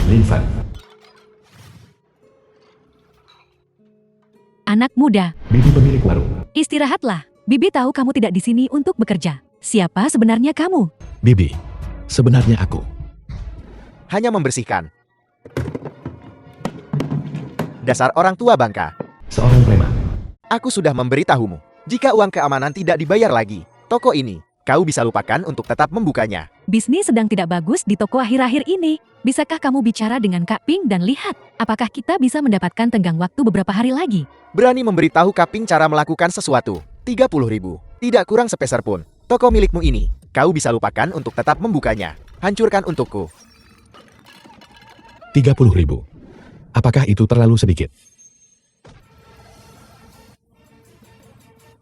Lin Fan. Anak muda, Bibi pemilik warung. istirahatlah. Bibi tahu kamu tidak di sini untuk bekerja. Siapa sebenarnya kamu? Bibi, sebenarnya aku. Hanya membersihkan. Dasar orang tua bangka. Seorang preman. Aku sudah memberitahumu. Jika uang keamanan tidak dibayar lagi, toko ini, kau bisa lupakan untuk tetap membukanya. Bisnis sedang tidak bagus di toko akhir-akhir ini. Bisakah kamu bicara dengan Kak Ping dan lihat, apakah kita bisa mendapatkan tenggang waktu beberapa hari lagi? Berani memberitahu Kaping cara melakukan sesuatu. 30.000. Tidak kurang sepeser pun. Toko milikmu ini, kau bisa lupakan untuk tetap membukanya. Hancurkan untukku. 30.000. Apakah itu terlalu sedikit?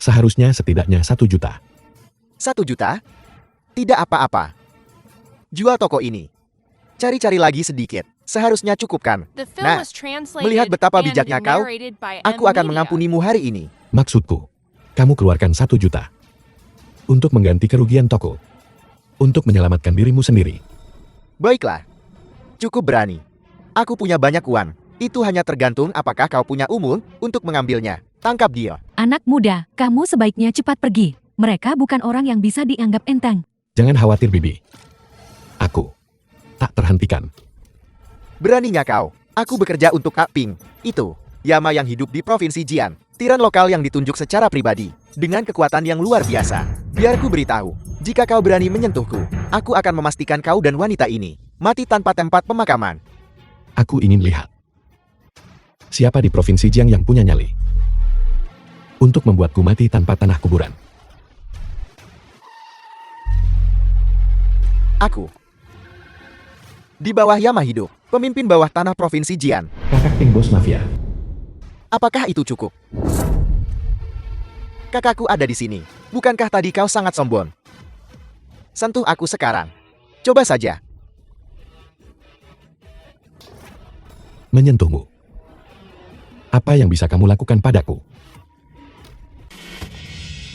Seharusnya setidaknya 1 juta. 1 juta? Tidak apa-apa. Jual toko ini. Cari-cari lagi sedikit. Seharusnya cukupkan. Nah, melihat betapa bijaknya kau, aku akan mengampunimu hari ini. Maksudku, kamu keluarkan 1 juta. Untuk mengganti kerugian toko. Untuk menyelamatkan dirimu sendiri. Baiklah. Cukup berani. Aku punya banyak uang. Itu hanya tergantung apakah kau punya umur untuk mengambilnya. Tangkap dia. Anak muda, kamu sebaiknya cepat pergi. Mereka bukan orang yang bisa dianggap enteng. Jangan khawatir, Bibi. Aku tak terhentikan. Beraninya kau? Aku bekerja untuk Kak Ping. Itu, Yama yang hidup di Provinsi Jian. Tiran lokal yang ditunjuk secara pribadi. Dengan kekuatan yang luar biasa. Biar ku beritahu. Jika kau berani menyentuhku, aku akan memastikan kau dan wanita ini mati tanpa tempat pemakaman. Aku ingin lihat. Siapa di Provinsi Jiang yang punya nyali? Untuk membuatku mati tanpa tanah kuburan. Aku. Di bawah Yama hidup, pemimpin bawah tanah Provinsi Jian. Kakak Ping bos mafia. Apakah itu cukup? Kakakku ada di sini. Bukankah tadi kau sangat sombong? Sentuh aku sekarang. Coba saja. Menyentuhmu. Apa yang bisa kamu lakukan padaku?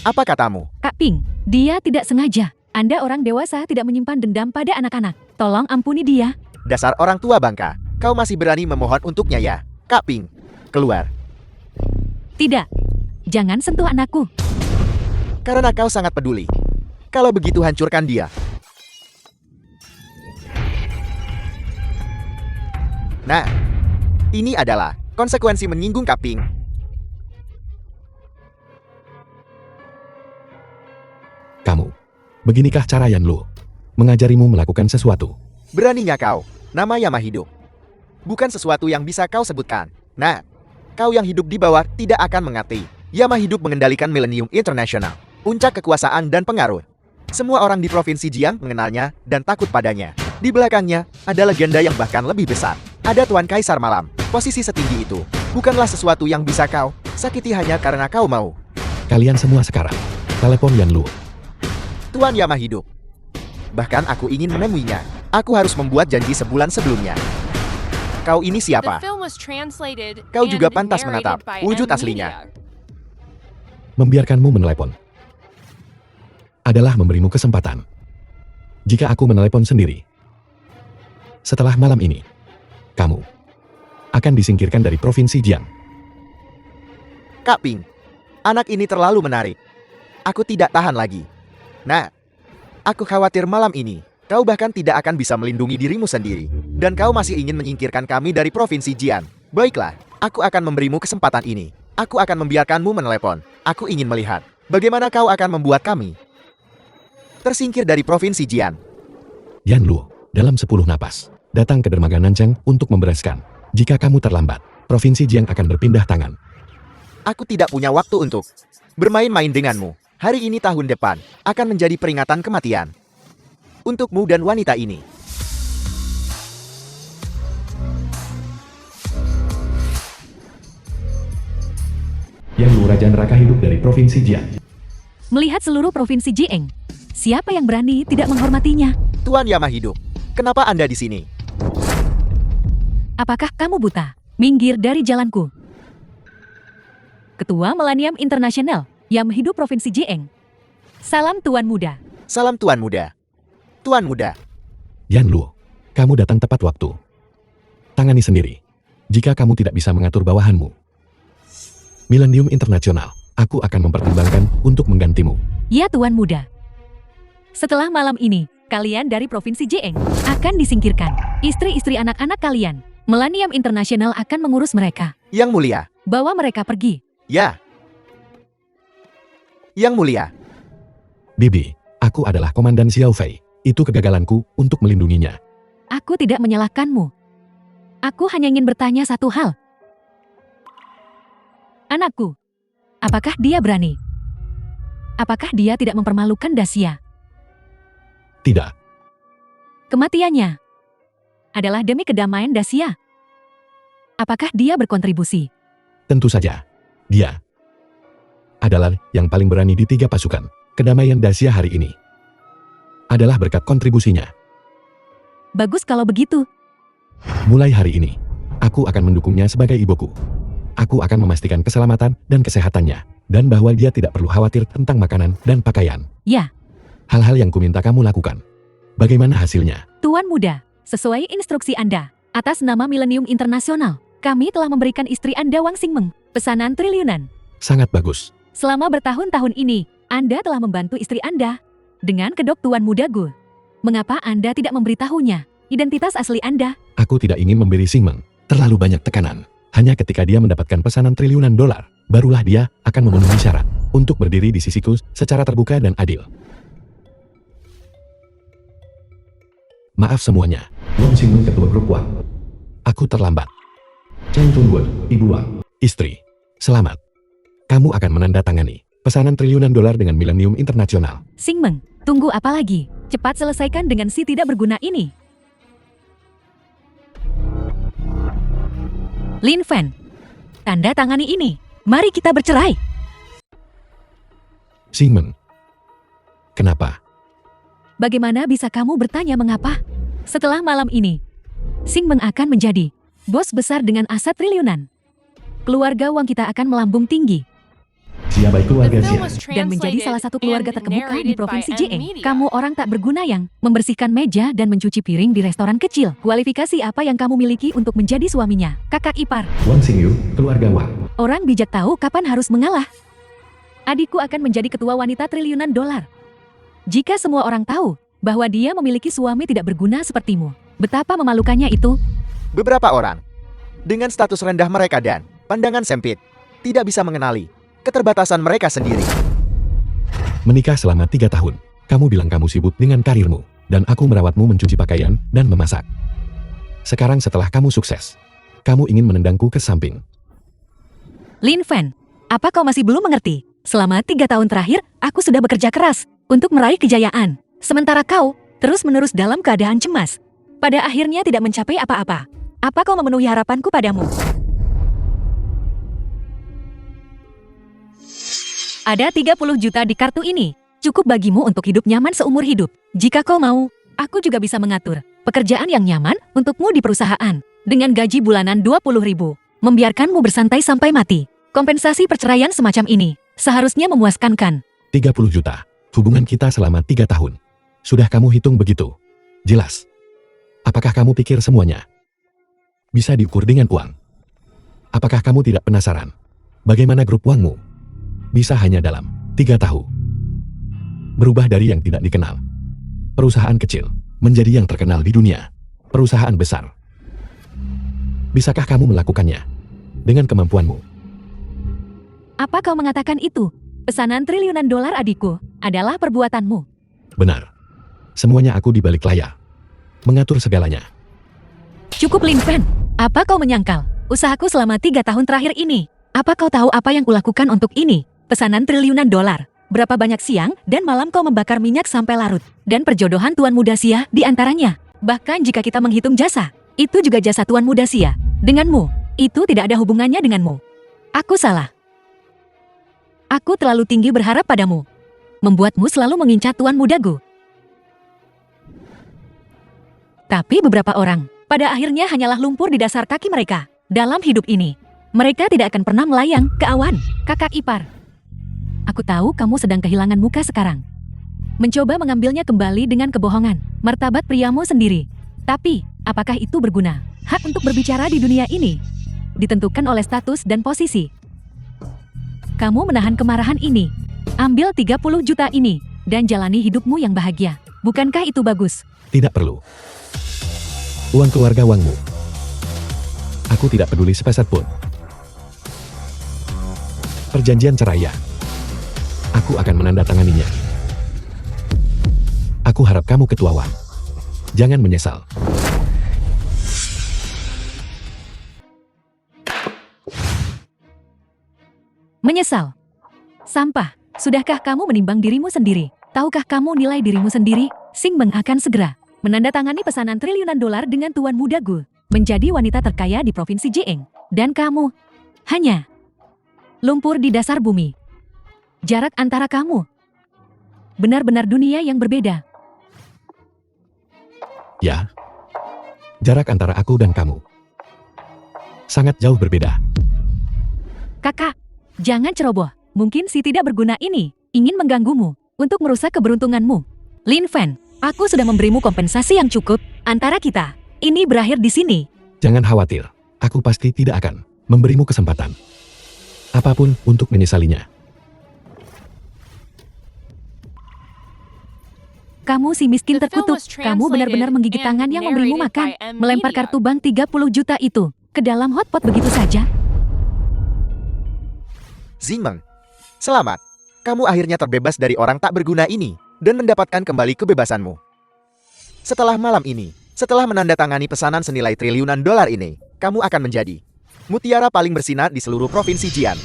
Apa katamu? Kak Ping, dia tidak sengaja. Anda orang dewasa tidak menyimpan dendam pada anak-anak. Tolong ampuni dia. Dasar orang tua bangka. Kau masih berani memohon untuknya ya? Kak Ping, keluar. Tidak. Jangan sentuh anakku. Karena kau sangat peduli. Kalau begitu hancurkan dia. Nah, ini adalah konsekuensi menyinggung Kak Ping. Kamu. Beginikah cara Yan Lu mengajarimu melakukan sesuatu? Beraninya kau, nama Yama hidup. Bukan sesuatu yang bisa kau sebutkan. Nah, kau yang hidup di bawah tidak akan mengerti. Yama hidup mengendalikan Millennium International. Puncak kekuasaan dan pengaruh. Semua orang di Provinsi Jiang mengenalnya dan takut padanya. Di belakangnya, ada legenda yang bahkan lebih besar. Ada Tuan Kaisar Malam. Posisi setinggi itu bukanlah sesuatu yang bisa kau sakiti hanya karena kau mau. Kalian semua sekarang. Telepon Yan Lu. Tuan Yama hidup. Bahkan aku ingin menemuinya. Aku harus membuat janji sebulan sebelumnya. Kau ini siapa? Kau juga pantas menatap wujud aslinya. Membiarkanmu menelepon adalah memberimu kesempatan. Jika aku menelepon sendiri, setelah malam ini, kamu akan disingkirkan dari Provinsi Jiang. Kak Ping, anak ini terlalu menarik. Aku tidak tahan lagi. Nah, aku khawatir malam ini, kau bahkan tidak akan bisa melindungi dirimu sendiri. Dan kau masih ingin menyingkirkan kami dari Provinsi Jian. Baiklah, aku akan memberimu kesempatan ini. Aku akan membiarkanmu menelepon. Aku ingin melihat bagaimana kau akan membuat kami tersingkir dari Provinsi Jian. Yan Lu, dalam 10 napas, datang ke dermaga Nancheng untuk membereskan. Jika kamu terlambat, Provinsi Jiang akan berpindah tangan. Aku tidak punya waktu untuk bermain-main denganmu. Hari ini tahun depan akan menjadi peringatan kematian untukmu dan wanita ini. Yan Lu Raja Neraka hidup dari Provinsi Jiang. Melihat seluruh Provinsi Jieng, siapa yang berani tidak menghormatinya? Tuan Yama hidup. Kenapa Anda di sini? Apakah kamu buta? Minggir dari jalanku. Ketua Millennium International, Yam hidup Provinsi Jieng. Salam Tuan Muda. Salam Tuan Muda. Tuan Muda. Yan Lu, kamu datang tepat waktu. tangani sendiri. Jika kamu tidak bisa mengatur bawahanmu, Millennium International, aku akan mempertimbangkan untuk menggantimu. Ya Tuan Muda. Setelah malam ini, kalian dari Provinsi Jeeng akan disingkirkan. Istri-istri anak-anak kalian, Millennium International akan mengurus mereka. Yang Mulia. Bawa mereka pergi. Ya. Yang Mulia. Bibi, aku adalah Komandan Xiao Fei. Itu kegagalanku untuk melindunginya. Aku tidak menyalahkanmu. Aku hanya ingin bertanya satu hal. Anakku, apakah dia berani? Apakah dia tidak mempermalukan Dacia? Tidak, Kematiannya adalah demi kedamaian Dacia. Apakah dia berkontribusi? tentu saja. Dia adalah yang paling berani di 3 pasukan. Kedamaian Dacia hari ini adalah berkat kontribusinya. Bagus kalau begitu. Mulai hari ini, aku akan mendukungnya sebagai ibuku. Aku akan memastikan keselamatan dan kesehatannya, dan bahwa dia tidak perlu khawatir tentang makanan dan pakaian. Ya, Hal-hal yang kuminta kamu lakukan. Bagaimana hasilnya? Tuan Muda, sesuai instruksi Anda, atas nama Millennium International, kami telah memberikan istri Anda Wang Xingmeng pesanan triliunan. Sangat bagus. Selama bertahun-tahun ini, Anda telah membantu istri Anda dengan kedok Tuan Muda Gu. Mengapa Anda tidak memberitahunya identitas asli Anda? Aku tidak ingin memberi Xingmeng terlalu banyak tekanan. Hanya ketika dia mendapatkan pesanan triliunan dolar, barulah dia akan memenuhi syarat untuk berdiri di sisiku secara terbuka dan adil. Maaf semuanya, Wang Xingmeng ketua grup Wang. Aku terlambat. Chen Tunwood, Ibu Wang. Istri, selamat. Kamu akan menandatangani pesanan triliunan dolar dengan Millennium International. Xingmeng, tunggu apa lagi? Cepat selesaikan dengan si tidak berguna ini. Lin Fan, tanda tangani ini. Mari kita bercerai. Xingmeng, kenapa? Bagaimana bisa kamu bertanya mengapa? Setelah malam ini, Xingmeng akan menjadi bos besar dengan aset triliunan. Keluarga Wang kita akan melambung tinggi Siapa keluarga Xia? dan menjadi salah satu keluarga terkemuka di Provinsi Jeeng. Kamu orang tak berguna yang membersihkan meja dan mencuci piring di restoran kecil. Kualifikasi apa yang kamu miliki untuk menjadi suaminya? Kakak ipar. Wang Xingyu, keluarga Wang. Orang bijak tahu kapan harus mengalah. Adikku akan menjadi ketua wanita triliunan dolar. Jika semua orang tahu bahwa dia memiliki suami tidak berguna sepertimu, betapa memalukannya itu. Beberapa orang, dengan status rendah mereka dan pandangan sempit, tidak bisa mengenali keterbatasan mereka sendiri. Menikah selama 3 tahun. Kamu bilang kamu sibuk dengan karirmu, dan aku merawatmu mencuci pakaian dan memasak. Sekarang setelah kamu sukses, kamu ingin menendangku ke samping. Lin Fan, apa kau masih belum mengerti? Selama 3 tahun terakhir, aku sudah bekerja keras untuk meraih kejayaan. Sementara kau terus-menerus dalam keadaan cemas. Pada akhirnya tidak mencapai apa-apa. Apa kau memenuhi harapanku padamu? Ada 30 juta di kartu ini. Cukup bagimu untuk hidup nyaman seumur hidup. Jika kau mau, aku juga bisa mengatur pekerjaan yang nyaman untukmu di perusahaan. Dengan gaji bulanan 20.000, membiarkanmu bersantai sampai mati. Kompensasi perceraian semacam ini seharusnya memuaskan kan? 30 juta. Hubungan kita selama 3 tahun. Sudah kamu hitung begitu? Jelas. Apakah kamu pikir semuanya bisa diukur dengan uang? Apakah kamu tidak penasaran bagaimana grup Wangmu bisa hanya dalam 3 tahun berubah dari yang tidak dikenal perusahaan kecil menjadi yang terkenal di dunia perusahaan besar? Bisakah kamu melakukannya dengan kemampuanmu? Apa kau mengatakan itu? Pesanan triliunan dolar adikku adalah perbuatanmu. Benar. Semuanya aku di balik layar. Mengatur segalanya. Cukup Lin Fan. Apa kau menyangkal usahaku selama 3 tahun terakhir ini? Apa kau tahu apa yang kulakukan untuk ini? Pesanan triliunan dolar. Berapa banyak siang dan malam kau membakar minyak sampai larut. Dan perjodohan Tuan Muda Xia di antaranya. Bahkan jika kita menghitung jasa, itu juga jasa Tuan Muda Xia. Denganmu, itu tidak ada hubungannya denganmu. Aku salah. Aku terlalu tinggi berharap padamu. Membuatmu selalu mengincar Tuan Muda Gu. Tapi beberapa orang, pada akhirnya hanyalah lumpur di dasar kaki mereka. Dalam hidup ini, mereka tidak akan pernah melayang ke awan. Kakak ipar. Aku tahu kamu sedang kehilangan muka sekarang. Mencoba mengambilnya kembali dengan kebohongan, martabat priamu sendiri. Tapi, Apakah itu berguna? Hak untuk berbicara di dunia ini ditentukan oleh status dan posisi. Kamu menahan kemarahan ini. Ambil 30 juta ini dan jalani hidupmu yang bahagia. Bukankah itu bagus? Tidak perlu. Uang keluarga uangmu. Aku tidak peduli sepeser pun. Perjanjian cerai ya. Aku akan menandatanganinya. Aku harap kamu ketuawan. Jangan menyesal. Menyesal? Sampah. Sudahkah kamu menimbang dirimu sendiri? Tahukah kamu nilai dirimu sendiri? Xing Meng akan segera menandatangani pesanan triliunan dolar dengan Tuan Muda Gu, menjadi wanita terkaya di Provinsi Jiang. Dan kamu hanya lumpur di dasar bumi. Jarak antara kamu benar-benar dunia yang berbeda. Ya. Jarak antara aku dan kamu sangat jauh berbeda. Kakak, jangan ceroboh. Mungkin si tidak berguna ini ingin mengganggumu untuk merusak keberuntunganmu. Lin Fan, aku sudah memberimu kompensasi yang cukup. Antara kita, ini berakhir di sini. Jangan khawatir. Aku pasti tidak akan memberimu kesempatan apapun untuk menyesalinya. Kamu si miskin terkutuk. Kamu benar-benar menggigit tangan yang memberimu makan. Melempar kartu bank 30 juta itu ke dalam hotpot begitu saja. Xing Meng, selamat. Kamu akhirnya terbebas dari orang tak berguna ini dan mendapatkan kembali kebebasanmu. Setelah malam ini, setelah menandatangani pesanan senilai triliunan dolar ini, kamu akan menjadi mutiara paling bersinar di seluruh provinsi Jian.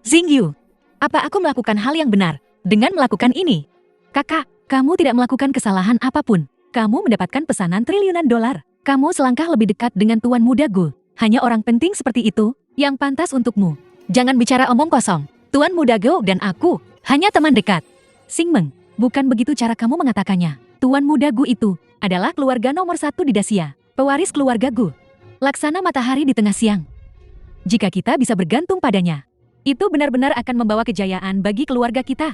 Xing Yu, apa aku melakukan hal yang benar dengan melakukan ini? Kakak, kamu tidak melakukan kesalahan apapun. Kamu mendapatkan pesanan triliunan dolar. Kamu selangkah lebih dekat dengan Tuan Muda Gu. Hanya orang penting seperti itu yang pantas untukmu. Jangan bicara omong kosong. Tuan Muda Gu dan aku hanya teman dekat. Xing Meng, bukan begitu cara kamu mengatakannya. Tuan Muda Gu itu adalah keluarga nomor 1 di Dacia, pewaris keluarga Gu. Laksana matahari di tengah siang. Jika kita bisa bergantung padanya, itu benar-benar akan membawa kejayaan bagi keluarga kita.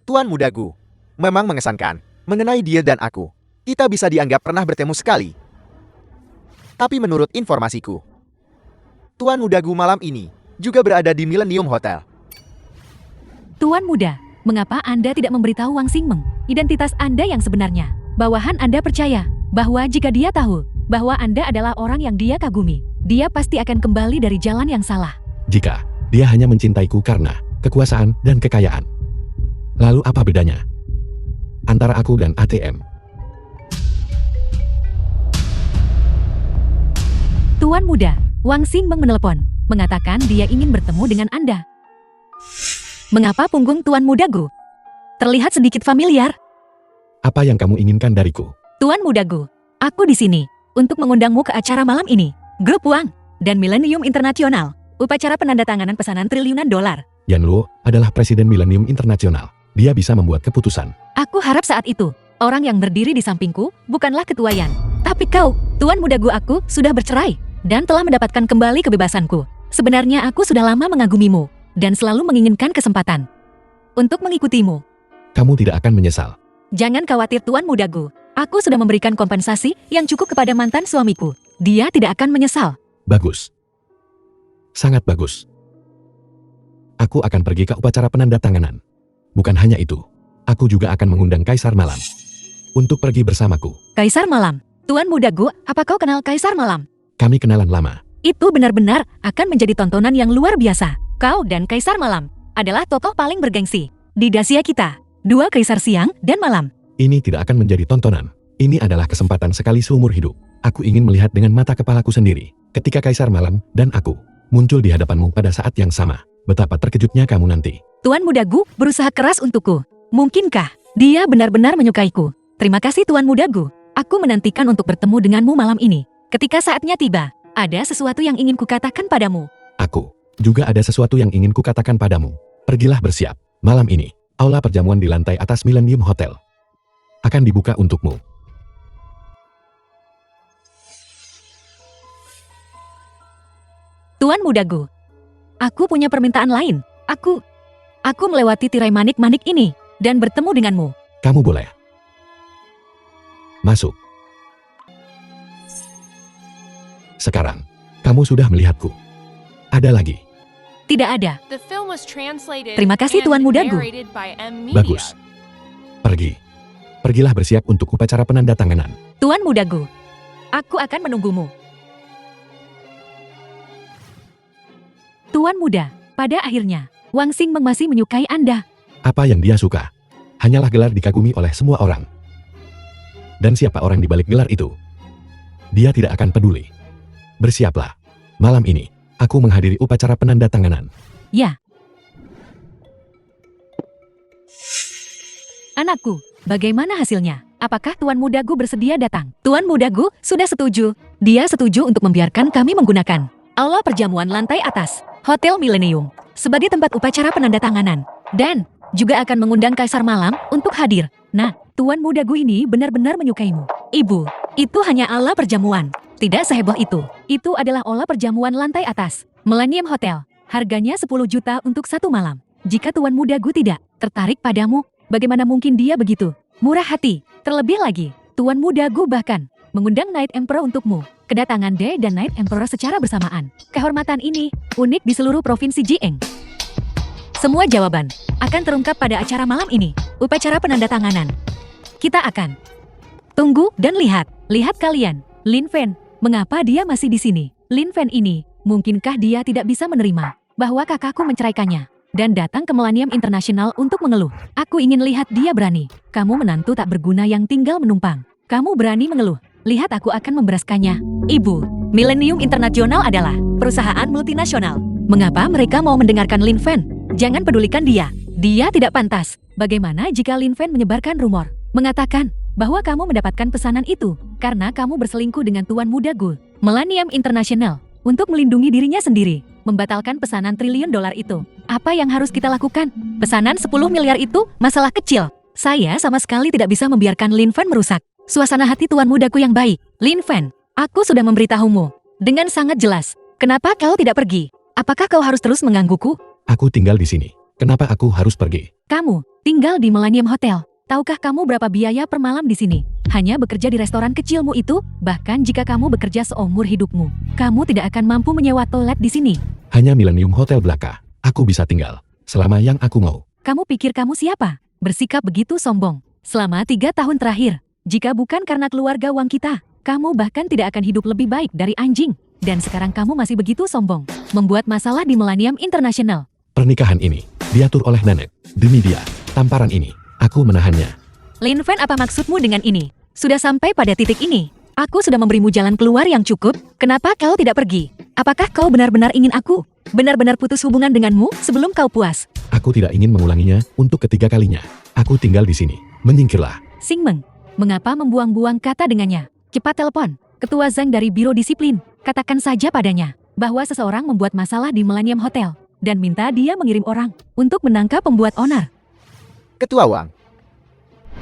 Tuan Muda Gu, memang mengesankan. Mengenai dia dan aku, kita bisa dianggap pernah bertemu sekali. Tapi menurut informasiku, Tuan Muda Gu malam ini juga berada di Millennium Hotel. Tuan Muda, mengapa Anda tidak memberitahu Wang Xing Meng identitas Anda yang sebenarnya? Bawahan Anda percaya bahwa jika dia tahu bahwa Anda adalah orang yang dia kagumi, dia pasti akan kembali dari jalan yang salah. Jika dia hanya mencintaiku karena kekuasaan dan kekayaan, lalu apa bedanya antara aku dan ATM? Tuan Muda, Wang Xing Meng menelepon, mengatakan dia ingin bertemu dengan Anda. Mengapa punggung Tuan Muda Gu terlihat sedikit familiar? Apa yang kamu inginkan dariku? Tuan Muda Gu, aku di sini untuk mengundangmu ke acara malam ini. Grup Wang dan Millennium International, upacara penandatanganan pesanan triliunan dolar. Yan Luo adalah presiden Millennium International. Dia bisa membuat keputusan. Aku harap saat itu, orang yang berdiri di sampingku bukanlah ketua Yan. Tapi kau, Tuan Muda Gu, aku sudah bercerai dan telah mendapatkan kembali kebebasanku. Sebenarnya aku sudah lama mengagumimu dan selalu menginginkan kesempatan untuk mengikutimu. Kamu tidak akan menyesal. Jangan khawatir Tuan Muda Gu, aku sudah memberikan kompensasi yang cukup kepada mantan suamiku. Dia tidak akan menyesal. Bagus. Sangat bagus. Aku akan pergi ke upacara penandatanganan. Bukan hanya itu, aku juga akan mengundang Kaisar Malam untuk pergi bersamaku. Kaisar Malam? Tuan Muda Gu, apa kau kenal Kaisar Malam? Kami kenalan lama. Itu benar-benar akan menjadi tontonan yang luar biasa. Kau dan Kaisar Malam adalah tokoh paling bergengsi di Dacia kita. Dua kaisar siang dan malam. Ini tidak akan menjadi tontonan. Ini adalah kesempatan sekali seumur hidup. Aku ingin melihat dengan mata kepalaku sendiri ketika Kaisar Malam dan aku muncul di hadapanmu pada saat yang sama. Betapa terkejutnya kamu nanti. Tuan Muda Gu berusaha keras untukku. Mungkinkah dia benar-benar menyukaiku? Terima kasih Tuan Muda Gu. Aku menantikan untuk bertemu denganmu malam ini. Ketika saatnya tiba, ada sesuatu yang ingin kukatakan padamu. Aku juga ada sesuatu yang ingin kukatakan padamu. Pergilah bersiap. Malam ini, aula perjamuan di lantai atas Millennium Hotel akan dibuka untukmu. Tuan Muda Gu, aku punya permintaan lain. Aku melewati tirai manik-manik ini dan bertemu denganmu. Kamu boleh. Masuk. Sekarang, kamu sudah melihatku. Ada lagi. Tidak ada. Terima kasih Tuan Mudagu. Bagus. Pergi. Pergilah bersiap untuk upacara penandatanganan. Tuan Mudagu, aku akan menunggumu. Tuan Muda, pada akhirnya, Wang Xingmeng masih menyukai Anda. Apa yang dia suka? Hanyalah gelar dikagumi oleh semua orang. Dan siapa orang di balik gelar itu? Dia tidak akan peduli. Bersiaplah. Malam ini, aku menghadiri upacara penandatanganan. Ya. Anakku, bagaimana hasilnya? Apakah Tuan Mudagu bersedia datang? Tuan Mudagu sudah setuju. Dia setuju untuk membiarkan kami menggunakan aula perjamuan lantai atas Hotel Millennium sebagai tempat upacara penandatanganan. Dan juga akan mengundang Kaisar Malam untuk hadir. Nah, Tuan Mudagu ini benar-benar menyukaimu. Ibu, itu hanya aula perjamuan. Tidak seheboh itu. Itu adalah aula perjamuan lantai atas Millennium Hotel. Harganya 10 juta untuk 1 malam. Jika Tuan Mudagu tidak tertarik padamu, bagaimana mungkin dia begitu murah hati? Terlebih lagi, Tuan Mudagu bahkan mengundang Night Emperor untukmu. Kedatangan Day dan Night Emperor secara bersamaan. Kehormatan ini unik di seluruh provinsi Jieng. Semua jawaban akan terungkap pada acara malam ini, upacara penandatanganan. Kita akan tunggu dan lihat. Lihat kalian, Lin Fen, mengapa dia masih di sini? Lin Fen ini, mungkinkah dia tidak bisa menerima bahwa kakakku menceraikannya dan datang ke Millennium International untuk mengeluh? Aku ingin lihat dia berani. Kamu menantu tak berguna yang tinggal menumpang. Kamu berani mengeluh. Lihat aku akan memberaskannya. Ibu, Millennium International adalah perusahaan multinasional. Mengapa mereka mau mendengarkan Lin Fen? Jangan pedulikan dia. Dia tidak pantas. Bagaimana jika Lin Fen menyebarkan rumor, mengatakan bahwa kamu mendapatkan pesanan itu karena kamu berselingkuh dengan Tuan Mudagu? Millennium International, untuk melindungi dirinya sendiri, membatalkan pesanan triliun dolar itu. Apa yang harus kita lakukan? Pesanan 10 miliar itu masalah kecil. Saya sama sekali tidak bisa membiarkan Lin Fen merusak suasana hati Tuan Mudaku yang baik. Lin Fen, aku sudah memberitahumu dengan sangat jelas. Kenapa kau tidak pergi? Apakah kau harus terus menggangguku? Aku tinggal di sini. Kenapa aku harus pergi? Kamu tinggal di Millennium Hotel. Tahukah kamu berapa biaya per malam di sini? Hanya bekerja di restoran kecilmu itu, bahkan jika kamu bekerja seumur hidupmu, kamu tidak akan mampu menyewa toilet di sini. Hanya Millennium Hotel belaka. Aku bisa tinggal selama yang aku mau. Kamu pikir kamu siapa? Bersikap begitu sombong. Selama 3 tahun terakhir, jika bukan karena keluarga Wang kita, kamu bahkan tidak akan hidup lebih baik dari anjing. Dan sekarang kamu masih begitu sombong, membuat masalah di Millennium International. Pernikahan ini diatur oleh nenek. Demi dia, tamparan ini, aku menahannya. Lin Fen, apa maksudmu dengan ini? Sudah sampai pada titik ini. Aku sudah memberimu jalan keluar yang cukup. Kenapa kau tidak pergi? Apakah kau benar-benar ingin aku benar-benar putus hubungan denganmu sebelum kau puas? Aku tidak ingin mengulanginya untuk ketiga kalinya. Aku tinggal di sini. Menyingkirlah. Xingmeng, mengapa membuang-buang kata dengannya? Cepat telepon Ketua Zhang dari Biro Disiplin. Katakan saja padanya bahwa seseorang membuat masalah di Millennium Hotel dan minta dia mengirim orang untuk menangkap pembuat onar. Ketua Wang,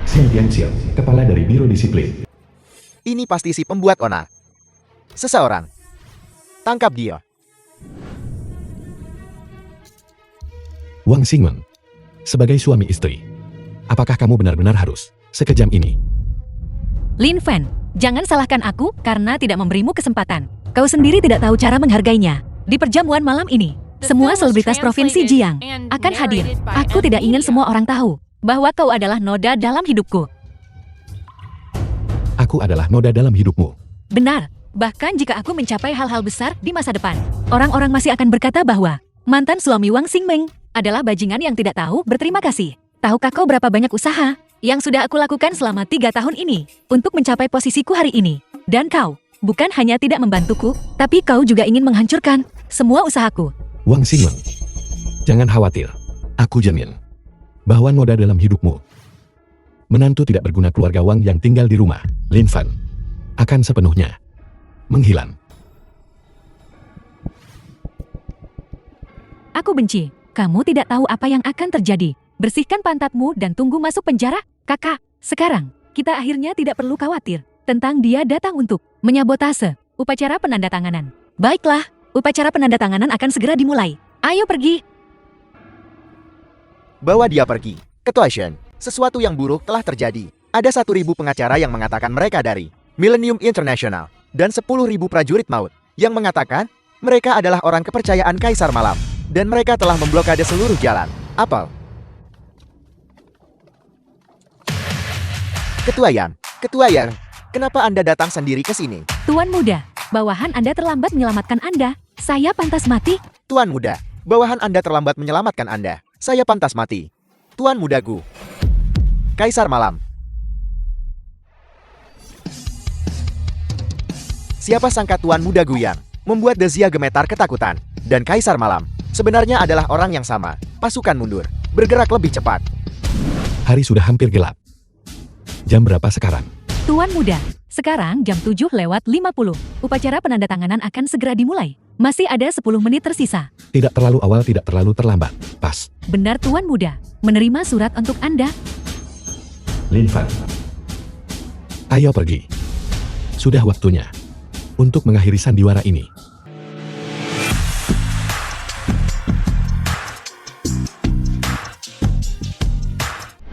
Xian Tianxiao, kepala dari Biro Disiplin. ini pasti si pembuat onar. Seseorang. Tangkap dia. Wang Xingmeng, sebagai suami istri, apakah kamu benar-benar harus sekejam ini? Lin Fen, jangan salahkan aku karena tidak memberimu kesempatan. Kau sendiri tidak tahu cara menghargainya. Di perjamuan malam ini, semua selebritas provinsi Jiang akan hadir. Aku tidak ingin semua orang tahu bahwa kau adalah noda dalam hidupku. Aku adalah noda dalam hidupmu. Benar, bahkan jika aku mencapai hal-hal besar di masa depan, orang-orang masih akan berkata bahwa mantan suami Wang Xingmeng adalah bajingan yang tidak tahu berterima kasih. Tahukah kau berapa banyak usaha yang sudah aku lakukan selama 3 tahun ini untuk mencapai posisiku hari ini? Dan kau bukan hanya tidak membantuku, tapi kau juga ingin menghancurkan semua usahaku. Wang Xingmeng, jangan khawatir. Aku jamin bahwa noda dalam hidupmu, menantu tidak berguna keluarga Wang yang tinggal di rumah, Lin Fen, akan sepenuhnya menghilang. Aku benci. Kamu tidak tahu apa yang akan terjadi. Bersihkan pantatmu dan tunggu masuk penjara, kakak. Sekarang, kita akhirnya tidak perlu khawatir tentang dia datang untuk menyabotase upacara penandatanganan. Baiklah, upacara penandatanganan akan segera dimulai. Ayo pergi. Bawa dia pergi. Ketua Shen, sesuatu yang buruk telah terjadi. Ada 1.000 pengacara yang mengatakan mereka dari Millennium International, dan 10.000 prajurit maut yang mengatakan mereka adalah orang kepercayaan Kaisar Malam, dan mereka telah memblokade seluruh jalan. Apel. Ketua Yang, kenapa Anda datang sendiri ke sini? Tuan Muda, bawahan Anda terlambat menyelamatkan Anda. Saya pantas mati. Tuan Muda, bawahan Anda terlambat menyelamatkan Anda. Saya pantas mati. Tuan Muda Gu. Kaisar Malam. Siapa sangka Tuan Muda Gu yang membuat Dezia gemetar ketakutan. Dan Kaisar Malam sebenarnya adalah orang yang sama. Pasukan mundur, bergerak lebih cepat. Hari sudah hampir gelap. Jam berapa sekarang? Tuan Muda, sekarang jam 7:50. Upacara penandatanganan akan segera dimulai. Masih ada 10 menit tersisa. Tidak terlalu awal, tidak terlalu terlambat. Pas. Benar Tuan Muda, menerima surat untuk Anda. Lin Fan. Ayo pergi. Sudah waktunya untuk mengakhiri sandiwara ini.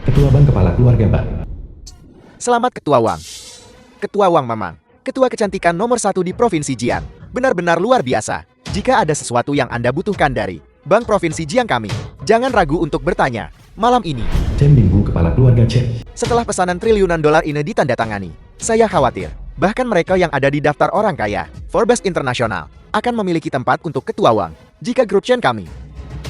Ketua Bank Kepala Keluarga Bank. Selamat Ketua Wang. Ketua Wang Mamang, ketua kecantikan nomor 1 di Provinsi Jiang. Benar-benar luar biasa. Jika ada sesuatu yang Anda butuhkan dari Bank Provinsi Jiang kami, jangan ragu untuk bertanya. Malam ini, Chen Binggu Kepala Keluarga Chen. setelah pesanan triliunan dolar ini ditandatangani, saya khawatir, bahkan mereka yang ada di daftar orang kaya, Forbes International, akan memiliki tempat untuk Ketua Wang. Jika grup Chen kami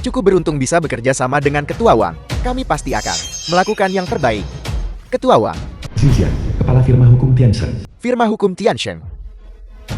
cukup beruntung bisa bekerja sama dengan Ketua Wang, kami pasti akan melakukan yang terbaik. Ketua Wang, Zijian, Kepala Firma Hukum Tiansheng. Firma Hukum Tiansheng,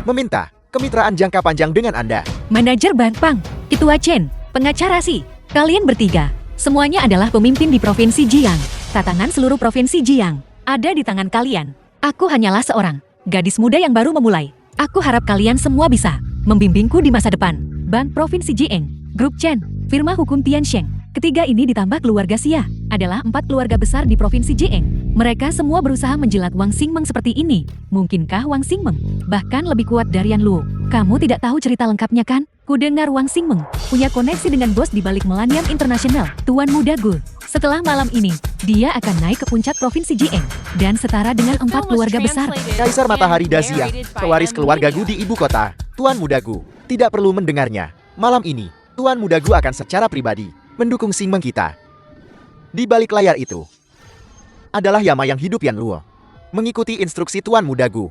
meminta kemitraan jangka panjang dengan Anda. Manajer Bank Pang, Ketua Chen, pengacara Si, kalian bertiga, semuanya adalah pemimpin di Provinsi Jiang. Tatanan seluruh Provinsi Jiang ada di tangan kalian. Aku hanyalah seorang gadis muda yang baru memulai. Aku harap kalian semua bisa membimbingku di masa depan. Bank Provinsi Jiang, Grup Chen, Firma Hukum Tiansheng. Ketiga ini ditambah keluarga Xia, adalah 4 keluarga besar di Provinsi Jiang. Mereka semua berusaha menjilat Wang Xingmeng seperti ini. Mungkinkah Wang Xingmeng bahkan lebih kuat dari Yan Luo? Kamu tidak tahu cerita lengkapnya kan? Kudengar Wang Xingmeng punya koneksi dengan bos di balik Millennium International, Tuan Muda Gu. Setelah malam ini, dia akan naik ke puncak Provinsi Jiang dan setara dengan 4 keluarga besar. Kaisar Matahari Dazia, pewaris keluarga Gu di ibu kota, Tuan Muda Gu, tidak perlu mendengarnya. Malam ini, Tuan Muda Gu akan secara pribadi mendukung Xingmeng kita. Di balik layar itu adalah Yama yang hidup Yan Luo. Mengikuti instruksi Tuan Muda Gu,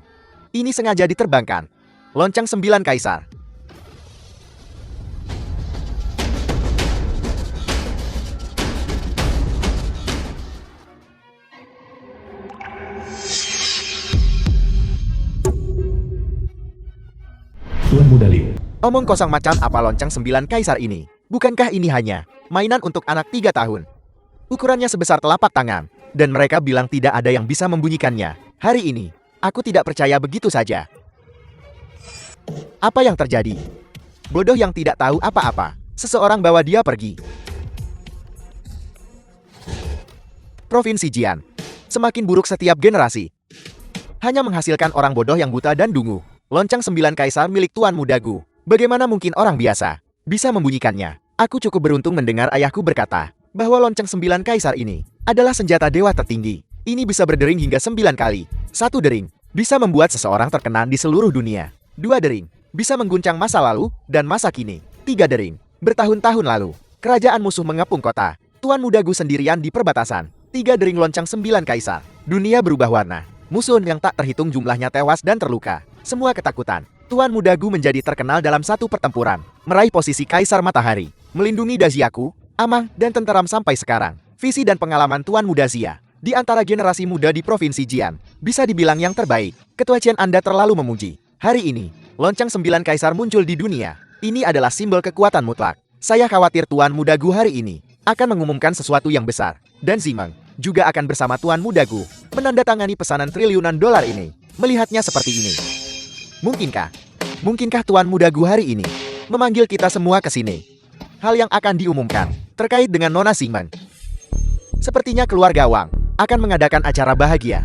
ini sengaja diterbangkan. Lonceng 9 Kaisar. Tuan Muda Liu. Omong kosong macam apa lonceng 9 Kaisar ini? Bukankah ini hanya mainan untuk anak 3 tahun? Ukurannya sebesar telapak tangan, dan mereka bilang tidak ada yang bisa membunyikannya. Hari ini, aku tidak percaya begitu saja. Apa yang terjadi? Bodoh yang tidak tahu apa-apa. Seseorang bawa dia pergi. Provinsi Jian semakin buruk setiap generasi. Hanya menghasilkan orang bodoh yang buta dan dungu. Lonceng 9 Kaisar milik Tuan Muda Gu. Bagaimana mungkin orang biasa bisa membunyikannya? Aku cukup beruntung mendengar ayahku berkata bahwa lonceng 9 Kaisar ini adalah senjata dewa tertinggi. Ini bisa berdering hingga 9 kali. 1 dering bisa membuat seseorang terkenal di seluruh dunia. 2 dering bisa mengguncang masa lalu dan masa kini. 3 dering bertahun-tahun lalu. Kerajaan musuh mengepung kota. Tuan Muda Gu sendirian di perbatasan. 3 dering lonceng 9 Kaisar. Dunia berubah warna. Musuh yang tak terhitung jumlahnya tewas dan terluka. Semua ketakutan. Tuan Muda Gu menjadi terkenal dalam satu pertempuran. Meraih posisi Kaisar Matahari. Melindungi Daziaku, Amang, dan tenteram sampai sekarang. Visi dan pengalaman Tuan Muda Xia di antara generasi muda di Provinsi Jian bisa dibilang yang terbaik. Ketua Chen Anda terlalu memuji. Hari ini, lonceng 9 Kaisar muncul di dunia. Ini adalah simbol kekuatan mutlak. Saya khawatir Tuan Muda Gu hari ini akan mengumumkan sesuatu yang besar. Dan Xingmeng juga akan bersama Tuan Muda Gu menandatangani pesanan triliunan dolar ini. Melihatnya seperti ini. Mungkinkah Tuan Muda Gu hari ini memanggil kita semua ke sini? Hal yang akan diumumkan terkait dengan Nona Xingmeng. Sepertinya keluarga Wang akan mengadakan acara bahagia.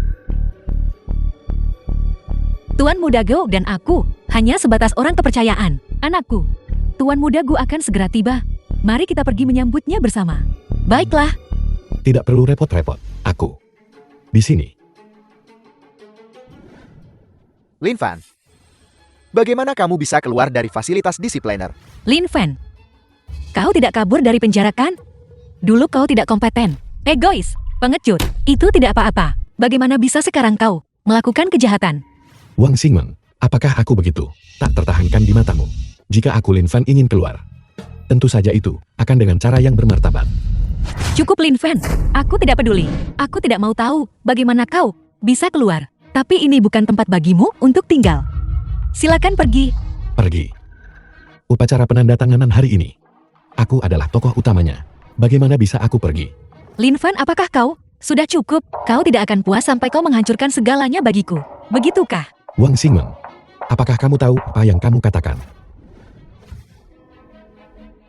Tuan Muda Gu dan aku hanya sebatas orang kepercayaan. Anakku, Tuan Muda Gu akan segera tiba. Mari kita pergi menyambutnya bersama. Baiklah. Tidak perlu repot-repot. Aku di sini. Lin Fan, bagaimana kamu bisa keluar dari fasilitas disipliner? Lin Fan, kau tidak kabur dari penjara kan? Dulu kau tidak kompeten, egois, pengecut, itu tidak apa-apa. Bagaimana bisa sekarang kau melakukan kejahatan? Wang Xingmeng, apakah aku begitu tak tertahankan di matamu? Jika aku Lin Fan ingin keluar, tentu saja itu akan dengan cara yang bermartabat. Cukup Lin Fan, aku tidak peduli. Aku tidak mau tahu bagaimana kau bisa keluar. Tapi ini bukan tempat bagimu untuk tinggal. Silakan pergi. Pergi. Upacara penandatanganan hari ini. Aku adalah tokoh utamanya. Bagaimana bisa aku pergi? Lin Fan, apakah kau sudah cukup? Kau tidak akan puas sampai kau menghancurkan segalanya bagiku. Begitukah? Wang Xingmeng, apakah kamu tahu apa yang kamu katakan?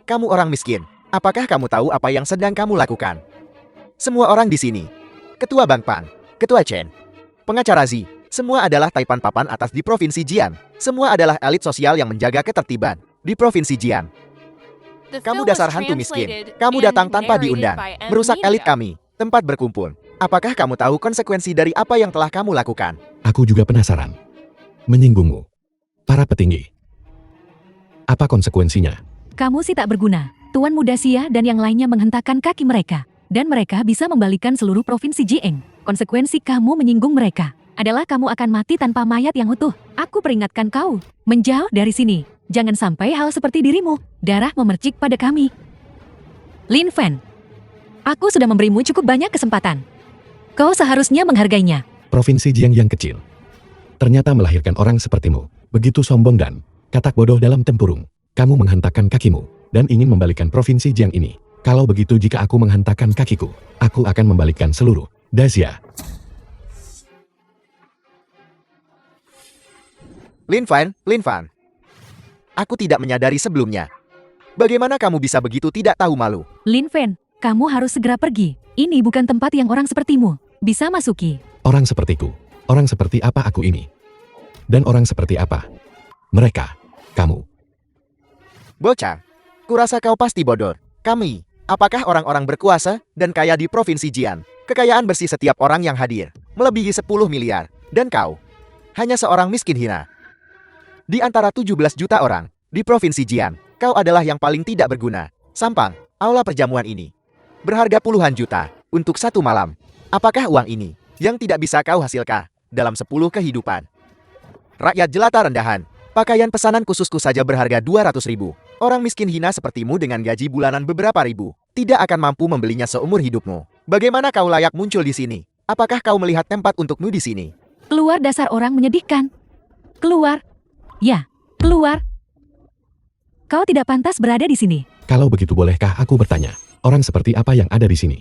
Kamu orang miskin. Apakah kamu tahu apa yang sedang kamu lakukan? Semua orang di sini, Ketua Bang Pan, Ketua Chen, pengacara Zi, semua adalah taipan papan atas di Provinsi Jian. Semua adalah elit sosial yang menjaga ketertiban di Provinsi Jian. Kamu dasar hantu miskin. Kamu datang tanpa diundang, merusak elit kami, tempat berkumpul. Apakah kamu tahu konsekuensi dari apa yang telah kamu lakukan? Aku juga penasaran. Menyinggungmu. Para petinggi. Apa konsekuensinya? Kamu sih tak berguna. Tuan Muda Xia dan yang lainnya menghentakkan kaki mereka. Dan mereka bisa membalikan seluruh provinsi Jieng. Konsekuensi kamu menyinggung mereka adalah kamu akan mati tanpa mayat yang utuh. Aku peringatkan kau, menjauh dari sini. Jangan sampai hal seperti dirimu, darah memercik pada kami. Lin Fan, aku sudah memberimu cukup banyak kesempatan. Kau seharusnya menghargainya. Provinsi Jiang yang kecil. Ternyata melahirkan orang sepertimu. Begitu sombong dan katak bodoh dalam tempurung. Kamu menghentakkan kakimu dan ingin membalikan provinsi Jiang ini. Kalau begitu jika aku menghentakkan kakiku, aku akan membalikkan seluruh Daxia. Lin Fan. Aku tidak menyadari sebelumnya. Bagaimana kamu bisa begitu tidak tahu malu? Lin Fan, kamu harus segera pergi. Ini bukan tempat yang orang sepertimu bisa masuki. Orang sepertiku. Orang seperti apa aku ini? Dan orang seperti apa? Mereka. Kamu. Bocah, kurasa kau pasti bodoh. Kami, apakah orang-orang berkuasa dan kaya di Provinsi Jian? Kekayaan bersih setiap orang yang hadir melebihi 10 miliar. Dan kau, hanya seorang miskin hina. Di antara 17 juta orang di Provinsi Jian, kau adalah yang paling tidak berguna. Sampang, aula perjamuan ini berharga puluhan juta untuk satu malam. Apakah uang ini yang tidak bisa kau hasilkan dalam 10 kehidupan? Rakyat jelata rendahan, pakaian pesanan khususku saja berharga 200 ribu. Orang miskin hina sepertimu dengan gaji bulanan beberapa ribu tidak akan mampu membelinya seumur hidupmu. Bagaimana kau layak muncul di sini? Apakah kau melihat tempat untukmu di sini? Keluar, dasar orang menyedihkan. Keluar. Ya, keluar. Kau tidak pantas berada di sini. Kalau begitu bolehkah aku bertanya, orang seperti apa yang ada di sini?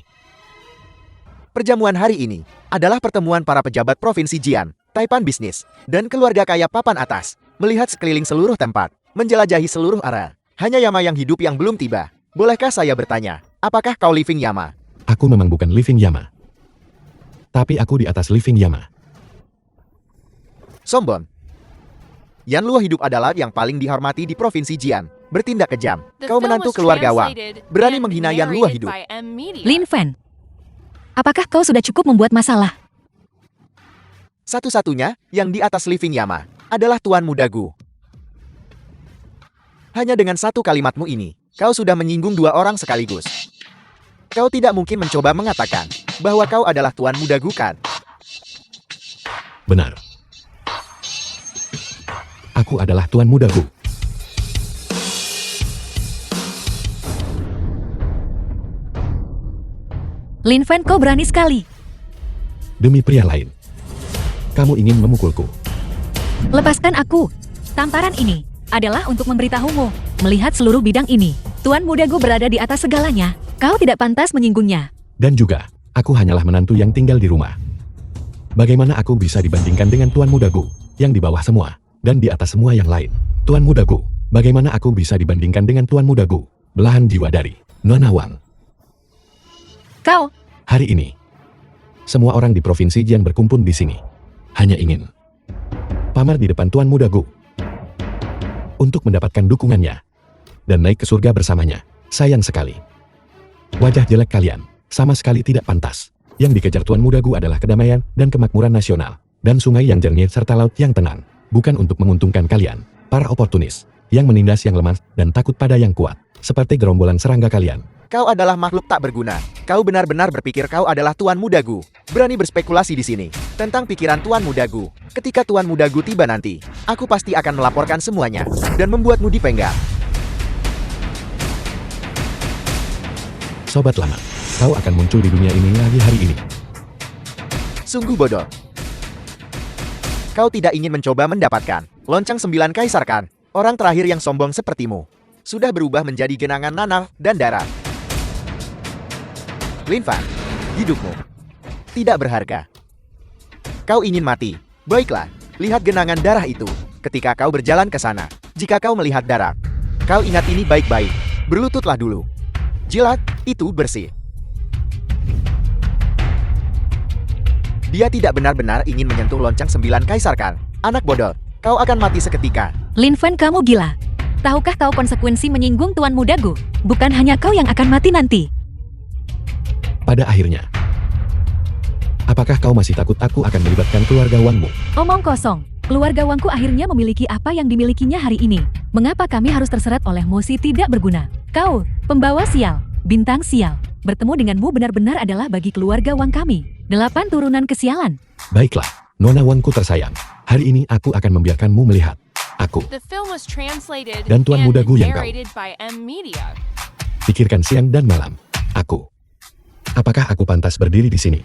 Perjamuan hari ini adalah pertemuan para pejabat Provinsi Jian, taipan bisnis, dan keluarga kaya papan atas. Melihat sekeliling seluruh tempat, menjelajahi seluruh arah. Hanya Yama yang hidup yang belum tiba. Bolehkah saya bertanya, apakah kau Living Yama? Aku memang bukan Living Yama. Tapi aku di atas Living Yama. Sombong. Yan Luo hidup adalah yang paling dihormati di Provinsi Jian. Bertindak kejam. Kau menantu keluarga Wang. Berani menghina Yan Luo hidup. Lin Fan, apakah kau sudah cukup membuat masalah? Satu-satunya yang di atas Living Yama adalah Tuan Muda Gu. Hanya dengan satu kalimatmu ini, kau sudah menyinggung dua orang sekaligus. Kau tidak mungkin mencoba mengatakan bahwa kau adalah Tuan Muda Gu, kan? Benar. Aku adalah Tuan Muda Gu. Lin Fan, kau berani sekali. Demi pria lain. Kamu ingin memukulku. Lepaskan aku. Tamparan ini adalah untuk memberitahumu. Melihat seluruh bidang ini, Tuan Muda Gu berada di atas segalanya. Kau tidak pantas menyinggungnya. Dan juga, aku hanyalah menantu yang tinggal di rumah. Bagaimana aku bisa dibandingkan dengan Tuan Muda Gu, yang di bawah semua, dan di atas semua yang lain? Tuan Muda Gu, bagaimana aku bisa dibandingkan dengan Tuan Muda Gu, belahan jiwa dari Nona Wang? Kau, hari ini, semua orang di Provinsi Jian berkumpul di sini. Hanya ingin pamar di depan Tuan Muda Gu untuk mendapatkan dukungannya dan naik ke surga bersamanya. Sayang sekali. Wajah jelek kalian sama sekali tidak pantas. Yang dikejar Tuan Muda Gu adalah kedamaian dan kemakmuran nasional, dan sungai yang jernih serta laut yang tenang. bukan untuk menguntungkan kalian, para oportunis, yang menindas yang lemah dan takut pada yang kuat, seperti gerombolan serangga kalian. Kau adalah makhluk tak berguna. Kau benar-benar berpikir kau adalah Tuan Muda Gu. Berani berspekulasi di sini tentang pikiran Tuan Muda Gu. Ketika Tuan Muda Gu tiba nanti, aku pasti akan melaporkan semuanya dan membuatmu dipenggal. Sobat lama, kau akan muncul di dunia ini lagi hari ini. Sungguh bodoh. Kau tidak ingin mencoba mendapatkan lonceng 9 kaisar kan? Orang terakhir yang sombong sepertimu sudah berubah menjadi genangan nanah dan darah. Lin Fan, hidupmu tidak berharga. Kau ingin mati? Baiklah, lihat genangan darah itu ketika kau berjalan ke sana. Jika kau melihat darah, kau ingat ini baik-baik. Berlututlah dulu. Jilat, itu bersih. Dia tidak benar-benar ingin menyentuh lonceng 9 kaisar kan? Anak bodoh, kau akan mati seketika. Lin Fan, kamu gila. Tahukah kau konsekuensi menyinggung Tuan Muda Gu? Bukan hanya kau yang akan mati nanti. Pada akhirnya, apakah kau masih takut aku akan melibatkan keluarga Wangmu? Omong kosong. Keluarga Wangku akhirnya memiliki apa yang dimilikinya hari ini. Mengapa kami harus terseret oleh musuh tidak berguna? Kau, pembawa sial, bintang sial. Bertemu denganmu benar-benar adalah bagi keluarga Wang kami 8 turunan kesialan. Baiklah, Nona Wangku tersayang. Hari ini aku akan membiarkanmu melihat aku The film was translated dan Tuan and Muda Gu yang kau. narrated by M Media. Pikirkan siang dan malam. Aku. Apakah aku pantas berdiri di sini?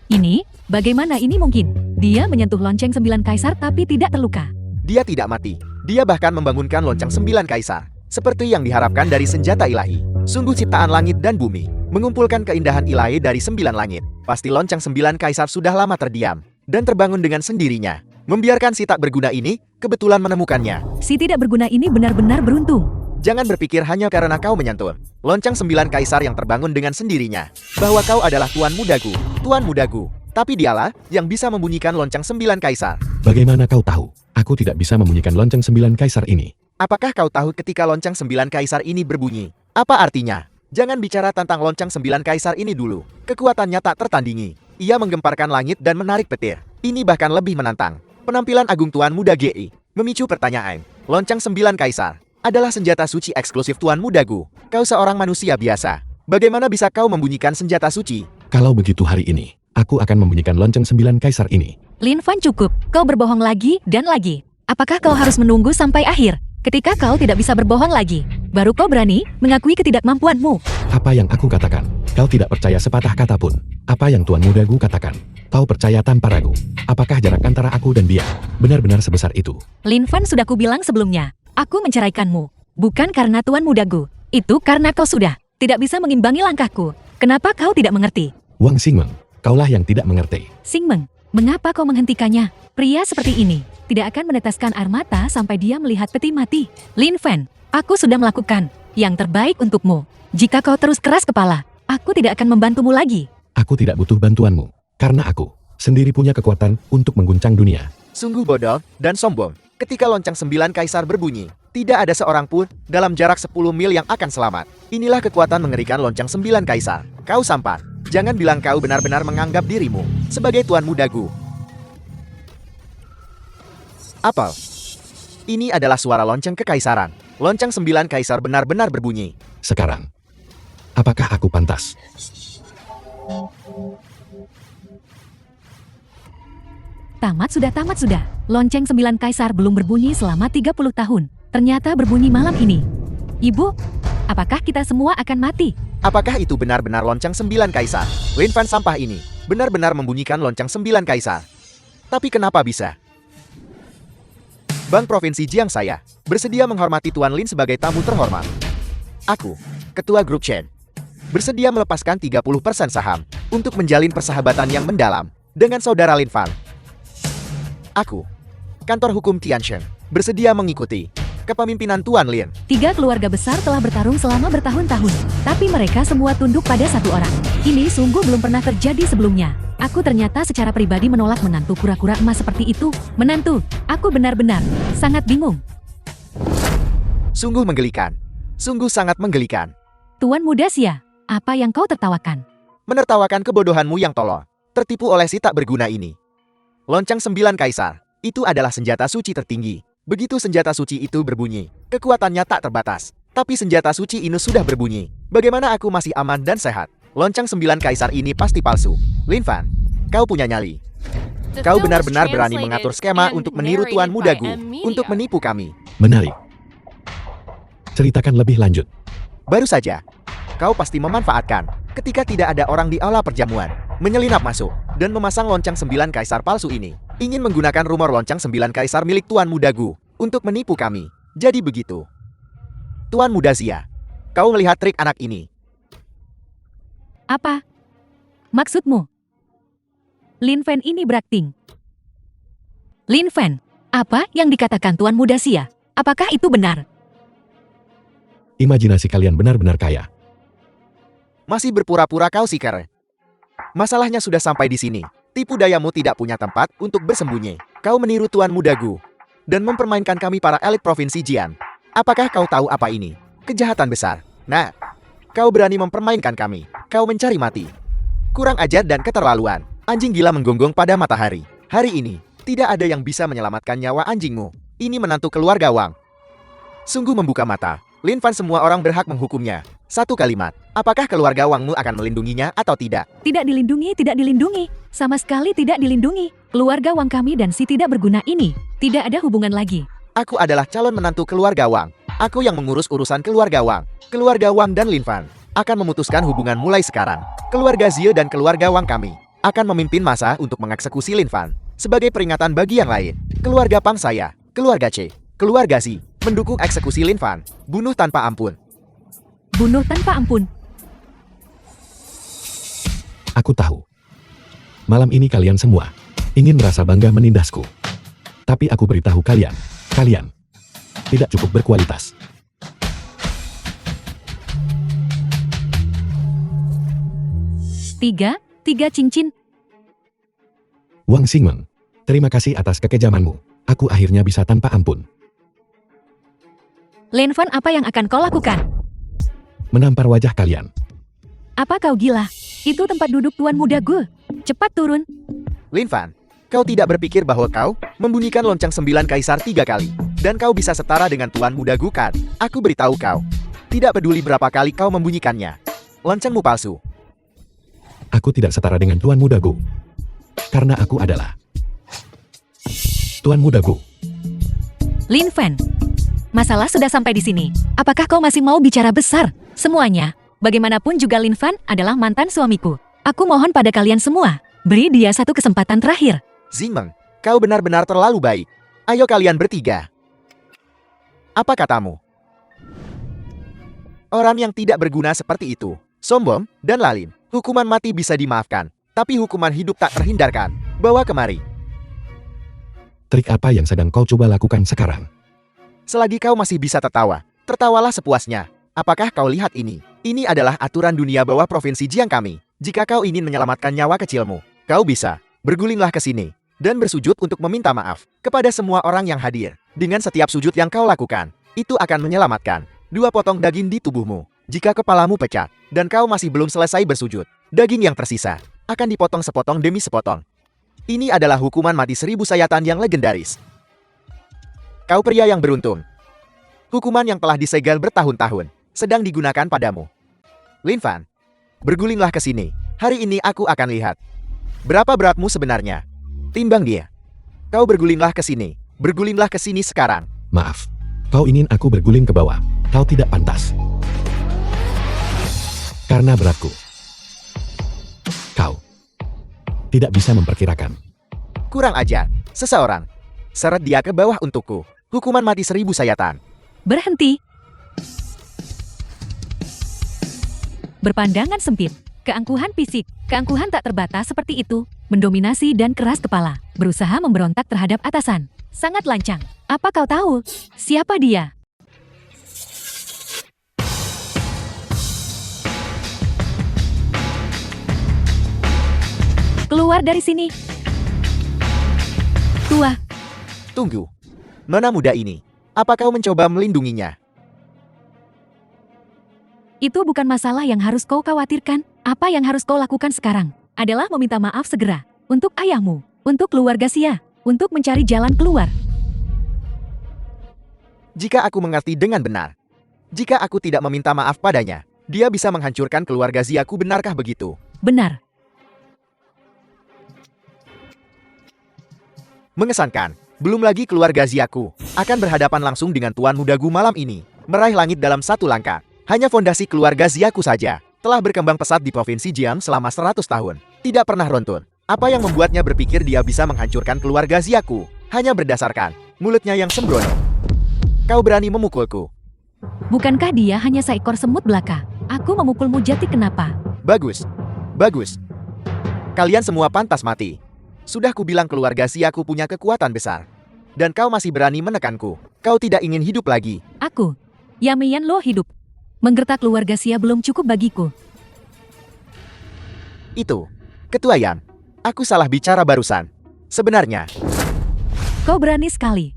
Ini, bagaimana ini mungkin? Dia menyentuh lonceng 9 kaisar tapi tidak terluka. Dia tidak mati. Dia bahkan membangunkan lonceng 9 kaisar. Seperti yang diharapkan dari senjata ilahi. Sungguh ciptaan langit dan bumi. Mengumpulkan keindahan ilahi dari 9 langit. Pasti lonceng 9 kaisar sudah lama terdiam. Dan terbangun dengan sendirinya. Membiarkan si tak berguna ini, kebetulan menemukannya. Si tidak berguna ini benar-benar beruntung. Jangan berpikir hanya karena kau menyentuh lonceng 9 kaisar yang terbangun dengan sendirinya. Bahwa kau adalah Tuan Muda Gu. Tuan Muda Gu. Tapi dialah yang bisa membunyikan lonceng 9 kaisar. Bagaimana kau tahu? Aku tidak bisa membunyikan lonceng 9 kaisar ini. Apakah kau tahu ketika lonceng 9 kaisar ini berbunyi? Apa artinya? Jangan bicara tentang lonceng 9 kaisar ini dulu. Kekuatannya tak tertandingi. Ia menggemparkan langit dan menarik petir. Ini bahkan lebih menantang. Penampilan agung Tuan Muda GI memicu pertanyaan. Lonceng 9 kaisar adalah senjata suci eksklusif Tuan Muda Gu. Kau seorang manusia biasa. Bagaimana bisa kau membunyikan senjata suci? Kalau begitu hari ini, aku akan membunyikan lonceng 9 kaisar ini. Lin Fan, cukup. Kau berbohong lagi dan lagi. Apakah kau harus menunggu sampai akhir? Ketika kau tidak bisa berbohong lagi, baru kau berani mengakui ketidakmampuanmu. Apa yang aku katakan? Kau tidak percaya sepatah kata pun. Apa yang Tuan Muda Gu katakan? Kau percaya tanpa ragu. Apakah jarak antara aku dan dia benar-benar sebesar itu? Lin Fan, sudah kubilang sebelumnya. Aku menceraikanmu. Bukan karena Tuan Muda Gu. Itu karena kau sudah tidak bisa mengimbangi langkahku. Kenapa kau tidak mengerti? Wang Xingmeng, kaulah yang tidak mengerti. Xingmeng, mengapa kau menghentikannya? Pria seperti ini tidak akan meneteskan air mata sampai dia melihat peti mati. Lin Fan, aku sudah melakukan yang terbaik untukmu. Jika kau terus keras kepala, aku tidak akan membantumu lagi. Aku tidak butuh bantuanmu, karena aku sendiri punya kekuatan untuk mengguncang dunia. Sungguh bodoh dan sombong. Ketika lonceng 9 kaisar berbunyi, tidak ada seorang pun dalam jarak 10 mil yang akan selamat. Inilah kekuatan mengerikan lonceng 9 kaisar. Kau sampan. Jangan bilang kau benar-benar menganggap dirimu sebagai Tuan Muda Gu. Apel. Ini adalah suara lonceng kekaisaran. Lonceng 9 kaisar benar-benar berbunyi. Sekarang, apakah aku pantas? Tamat sudah. Lonceng 9 kaisar belum berbunyi selama 30 tahun. Ternyata berbunyi malam ini. Ibu, apakah kita semua akan mati? Apakah itu benar-benar lonceng 9 kaisar? Lin Fan sampah ini benar-benar membunyikan lonceng 9 kaisar. Tapi kenapa bisa? Bank Provinsi Jiang saya bersedia menghormati Tuan Lin sebagai tamu terhormat. Aku, Ketua Grup Chen, bersedia melepaskan 30% saham untuk menjalin persahabatan yang mendalam dengan saudara Lin Fan. Aku, Kantor Hukum Tiansheng, bersedia mengikuti kepemimpinan Tuan Lin. 3 keluarga besar telah bertarung selama bertahun-tahun, tapi mereka semua tunduk pada satu orang. Ini sungguh belum pernah terjadi sebelumnya. Aku ternyata secara pribadi menolak menantu kura-kura emas seperti itu. Menantu, aku benar-benar sangat bingung. Sungguh menggelikan. Sungguh sangat menggelikan. Tuan Muda Xia, apa yang kau tertawakan? Menertawakan kebodohanmu yang tolol. Tertipu oleh si tak berguna ini. Lonceng 9 Kaisar. Itu adalah senjata suci tertinggi. Begitu senjata suci itu berbunyi, kekuatannya tak terbatas. Tapi senjata suci ini sudah berbunyi. Bagaimana aku masih aman dan sehat? Lonceng 9 Kaisar ini pasti palsu. Lin Fan, kau punya nyali. The Kau film was benar-benar berani translated mengatur skema and untuk meniru narrated Tuan by Mudagu, M Media. untuk menipu kami. Menarik. Ceritakan lebih lanjut. Baru saja, kau pasti memanfaatkan ketika tidak ada orang di aula perjamuan, menyelinap masuk, dan memasang lonceng 9 Kaisar palsu ini. Ingin menggunakan rumor lonceng 9 Kaisar milik Tuan Mudagu untuk menipu kami. Jadi begitu. Tuan Muda Zia, kau melihat trik anak ini. Apa? Maksudmu? Lin Fan ini berakting. Lin Fan, apa yang dikatakan Tuan Muda Sia? Apakah itu benar? Imajinasi kalian benar-benar kaya. Masih berpura-pura kau siker. Masalahnya sudah sampai di sini. Tipu dayamu tidak punya tempat untuk bersembunyi. Kau meniru Tuan Mudagu dan mempermainkan kami para elit Provinsi Jian. Apakah kau tahu apa ini? Kejahatan besar. Nah, kau berani mempermainkan kami. Kau mencari mati. Kurang ajar dan keterlaluan. Anjing gila menggonggong pada matahari. Hari ini, tidak ada yang bisa menyelamatkan nyawa anjingmu. Ini menantu keluarga Wang. Sungguh membuka mata. Lin Fan, semua orang berhak menghukumnya. Satu kalimat, apakah keluarga Wangmu akan melindunginya atau tidak? Tidak dilindungi, tidak dilindungi. Sama sekali tidak dilindungi. Keluarga Wang kami dan si tidak berguna ini tidak ada hubungan lagi. Aku adalah calon menantu keluarga Wang. Aku yang mengurus urusan keluarga Wang. Keluarga Wang dan Lin Fan akan memutuskan hubungan mulai sekarang. Keluarga Zia dan keluarga Wang kami akan memimpin masa untuk mengeksekusi Lin Fan. Sebagai peringatan bagi yang lain, keluarga Pang saya, keluarga C, keluarga Z, mendukung eksekusi Lin Fan. Bunuh tanpa ampun. Bunuh tanpa ampun. Aku tahu. Malam ini kalian semua ingin merasa bangga menindasku. Tapi aku beritahu kalian, kalian tidak cukup berkualitas. Tiga cincin. Wang Xingmeng, terima kasih atas kekejamanmu. Aku akhirnya bisa tanpa ampun. Lin Fan, apa yang akan kau lakukan? Menampar wajah kalian. Apa kau gila? Itu tempat duduk Tuan Mudagu. Cepat turun. Lin Fan, kau tidak berpikir bahwa kau membunyikan lonceng 9 Kaisar 3 kali. Dan kau bisa setara dengan Tuan Mudagu kan? Aku beritahu kau. Tidak peduli berapa kali kau membunyikannya. Loncengmu palsu. Aku tidak setara dengan Tuan Mudagu. Karena aku adalah Tuan Mudagu. Lin Fan, masalah sudah sampai di sini. Apakah kau masih mau bicara besar? Semuanya. Bagaimanapun juga Lin Fan adalah mantan suamiku. Aku mohon pada kalian semua, beri dia satu kesempatan terakhir. Xingmeng, kau benar-benar terlalu baik. Ayo kalian bertiga. Apa katamu? Orang yang tidak berguna seperti itu, sombong dan lalim, hukuman mati bisa dimaafkan, tapi hukuman hidup tak terhindarkan. Bawa kemari. Trik apa yang sedang kau coba lakukan sekarang? Selagi kau masih bisa tertawa, tertawalah sepuasnya. Apakah kau lihat ini? Ini adalah aturan dunia bawah Provinsi Jiang kami. Jika kau ingin menyelamatkan nyawa kecilmu, kau bisa bergulinglah ke sini dan bersujud untuk meminta maaf kepada semua orang yang hadir. Dengan setiap sujud yang kau lakukan, itu akan menyelamatkan 2 potong daging di tubuhmu. Jika kepalamu pecah dan kau masih belum selesai bersujud, daging yang tersisa akan dipotong sepotong demi sepotong. Ini adalah hukuman mati 1000 sayatan yang legendaris. Kau pria yang beruntung. Hukuman yang telah disegel bertahun-tahun sedang digunakan padamu. Lin Fan, bergulinglah ke sini. Hari ini aku akan lihat berapa beratmu sebenarnya. Timbang dia. Kau bergulinglah ke sini. Bergulinglah ke sini sekarang. Maaf, kau ingin aku berguling ke bawah. Kau tidak pantas. Karena beratku. Kau tidak bisa memperkirakan. Kurang ajar. Seseorang seret dia ke bawah untukku. Hukuman mati 1000 sayatan. Berhenti. Berpandangan sempit. Keangkuhan fisik. Keangkuhan tak terbatas seperti itu. Mendominasi dan keras kepala. Berusaha memberontak terhadap atasan. Sangat lancang. Apa kau tahu? Siapa dia? Keluar dari sini. Tua. Tunggu. Nona muda ini. Apa kau mencoba melindunginya? Itu bukan masalah yang harus kau khawatirkan. Apa yang harus kau lakukan sekarang adalah meminta maaf segera untuk ayahmu, untuk keluarga Xia, untuk mencari jalan keluar. Jika aku mengerti dengan benar, jika aku tidak meminta maaf padanya, dia bisa menghancurkan keluarga Xiaku, benarkah begitu? Benar. Mengesankan. Belum lagi keluarga Xiaku akan berhadapan langsung dengan Tuan Muda Gu malam ini, meraih langit dalam satu langkah. Hanya fondasi keluarga Xiaku saja telah berkembang pesat di Provinsi Jian selama 100 tahun. Tidak pernah runtuh. Apa yang membuatnya berpikir dia bisa menghancurkan keluarga Xiaku? Hanya berdasarkan mulutnya yang sembrono. Kau berani memukulku? Bukankah dia hanya seekor semut belaka? Aku memukulmu jati kenapa? Bagus. Bagus. Kalian semua pantas mati. Sudah kubilang keluarga Xiaku punya kekuatan besar. Dan kau masih berani menekanku. Kau tidak ingin hidup lagi. Aku, Yamian Lo hidup. Menggertak keluarga Xia belum cukup bagiku. Itu. Ketua Yan. Aku salah bicara barusan. Sebenarnya, Kau berani sekali.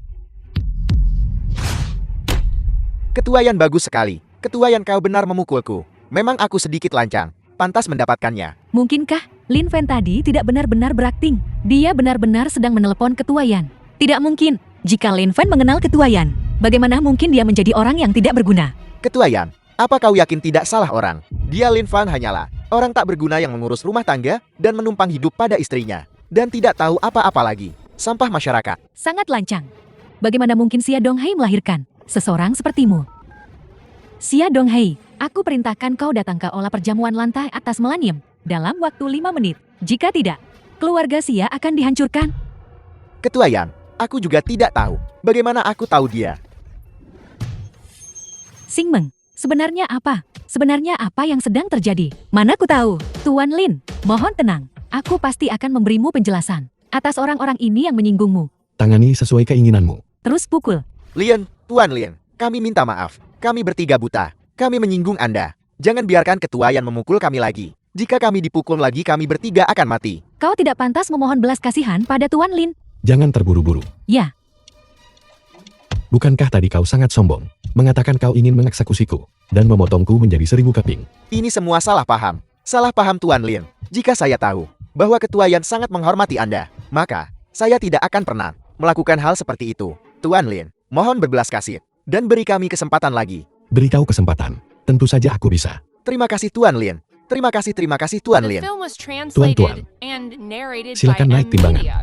Ketua Yan bagus sekali. Ketua Yan, kau benar memukulku. Memang aku sedikit lancang. Pantas mendapatkannya. Mungkinkah Lin Fen tadi tidak benar-benar berakting? Dia benar-benar sedang menelepon Ketua Yan. Tidak mungkin. Jika Lin Fen mengenal Ketua Yan, bagaimana mungkin dia menjadi orang yang tidak berguna? Ketua Yan, apa kau yakin tidak salah orang? Dia Lin Fan hanyalah orang tak berguna yang mengurus rumah tangga dan menumpang hidup pada istrinya. Dan tidak tahu apa-apa lagi. Sampah masyarakat. Sangat lancang. Bagaimana mungkin Xia Donghai melahirkan seseorang sepertimu? Xia Donghai, aku perintahkan kau datang ke olah perjamuan lantai atas Millennium dalam waktu 5 menit. Jika tidak, keluarga Xia akan dihancurkan. Ketua Yan, aku juga tidak tahu. Bagaimana aku tahu dia? Xing Meng, sebenarnya apa? Sebenarnya apa yang sedang terjadi? Mana ku tahu? Tuan Lin, mohon tenang. Aku pasti akan memberimu penjelasan atas orang-orang ini yang menyinggungmu. Tangani sesuai keinginanmu. Terus pukul. Lin, Tuan Lin, kami minta maaf. Kami bertiga buta. Kami menyinggung Anda. Jangan biarkan Ketua Yan memukul kami lagi. Jika kami dipukul lagi, kami bertiga akan mati. Kau tidak pantas memohon belas kasihan pada Tuan Lin. Jangan terburu-buru. Ya, Bukankah tadi kau sangat sombong, mengatakan kau ingin mengeksekusiku, dan memotongku menjadi 1000 keping? Ini semua salah paham. Salah paham Tuan Lin. Jika saya tahu bahwa Ketua Yan sangat menghormati Anda, maka saya tidak akan pernah melakukan hal seperti itu. Tuan Lin, mohon berbelas kasih dan beri kami kesempatan lagi. Beritahu kesempatan. Tentu saja aku bisa. Terima kasih Tuan Lin. Terima kasih Tuan The Lin. film was translated Tuan. and narrated Silakan by naik M timbangan. Media.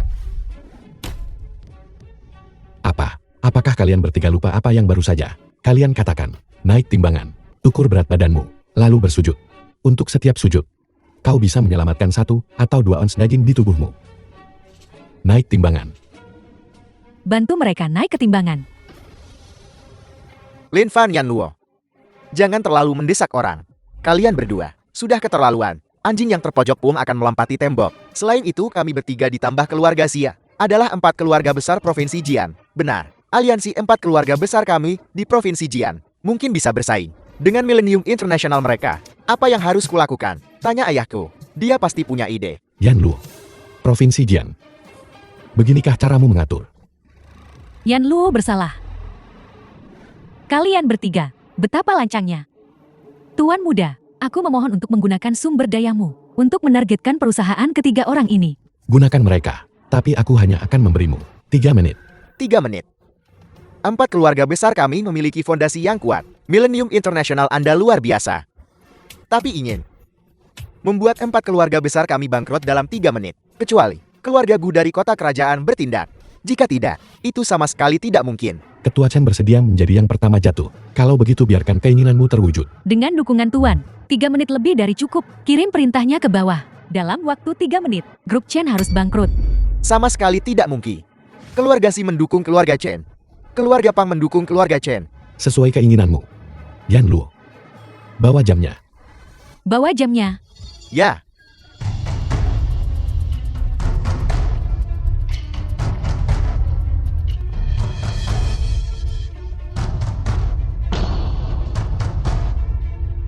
Apa? Apakah kalian bertiga lupa apa yang baru saja kalian katakan? Naik timbangan, ukur berat badanmu, lalu bersujud. Untuk setiap sujud, kau bisa menyelamatkan 1 atau 2 ons daging di tubuhmu. Naik timbangan. bantu mereka naik ke timbangan. Lin Fan Yan Luo. Jangan terlalu mendesak orang. Kalian berdua sudah keterlaluan. Anjing yang terpojok pun akan melompati tembok. Selain itu, kami bertiga ditambah keluarga Xia adalah 4 keluarga besar Provinsi Jian. Benar, aliansi 4 keluarga besar kami di Provinsi Jian mungkin bisa bersaing dengan Millennium International mereka. Apa yang harus kulakukan? Tanya ayahku. Dia pasti punya ide. Yan Luo. Provinsi Jian. Beginikah caramu mengatur? Yan Luo bersalah. Kalian bertiga, betapa lancangnya. Tuan muda, aku memohon untuk menggunakan sumber dayamu untuk menargetkan perusahaan ketiga orang ini. Gunakan mereka, tapi aku hanya akan memberimu 3 menit. 3 menit. 4 keluarga besar kami memiliki fondasi yang kuat. Millennium International Anda luar biasa. Tapi ingin membuat 4 keluarga besar kami bangkrut dalam 3 menit. Kecuali keluarga Gu dari kota kerajaan bertindak. Jika tidak, itu sama sekali tidak mungkin. Ketua Chen bersedia menjadi yang pertama jatuh. Kalau begitu biarkan keinginanmu terwujud. Dengan dukungan Tuan, 3 menit lebih dari cukup. Kirim perintahnya ke bawah. Dalam waktu 3 menit, grup Chen harus bangkrut. Sama sekali tidak mungkin. Keluarga Si mendukung keluarga Chen. Keluarga Pang mendukung keluarga Chen. Sesuai keinginanmu. Yan Luo. Bawa jamnya. Bawa jamnya. Ya.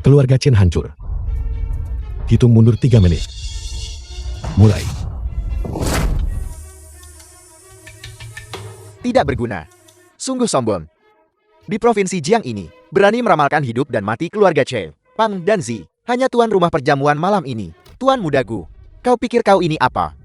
Keluarga Chen hancur. Hitung mundur 3 menit. Mulai. Tidak berguna. Sungguh sombong. Di Provinsi Jiang ini, berani meramalkan hidup dan mati keluarga Chen, Pang, dan Zi. Hanya tuan rumah perjamuan malam ini, Tuan Muda Gu. Kau pikir kau ini apa?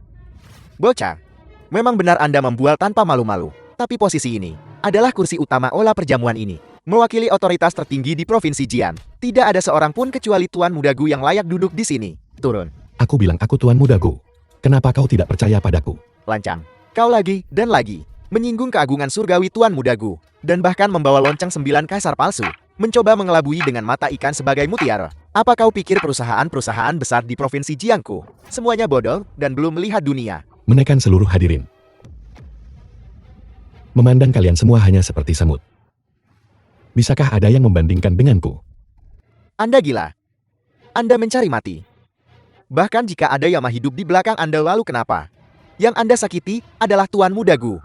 Bocah. Memang benar Anda membual tanpa malu-malu. Tapi posisi ini adalah kursi utama olah perjamuan ini. Mewakili otoritas tertinggi di Provinsi Jian. Tidak ada seorang pun kecuali Tuan Muda Gu yang layak duduk di sini. Turun. Aku bilang aku Tuan Muda Gu. Kenapa kau tidak percaya padaku? Lancang. Kau lagi dan lagi menyinggung keagungan surgawi Tuan Muda Gu. Dan bahkan membawa lonceng 9 kaisar palsu. Mencoba mengelabui dengan mata ikan sebagai mutiara. Apa kau pikir perusahaan-perusahaan besar di Provinsi Jiangku semuanya bodoh dan belum melihat dunia? Menekan seluruh hadirin. Memandang kalian semua hanya seperti semut. Bisakah ada yang membandingkan denganku? Anda gila. Anda mencari mati. Bahkan jika ada Yama hidup di belakang Anda lalu kenapa? Yang Anda sakiti adalah Tuan Muda Gu.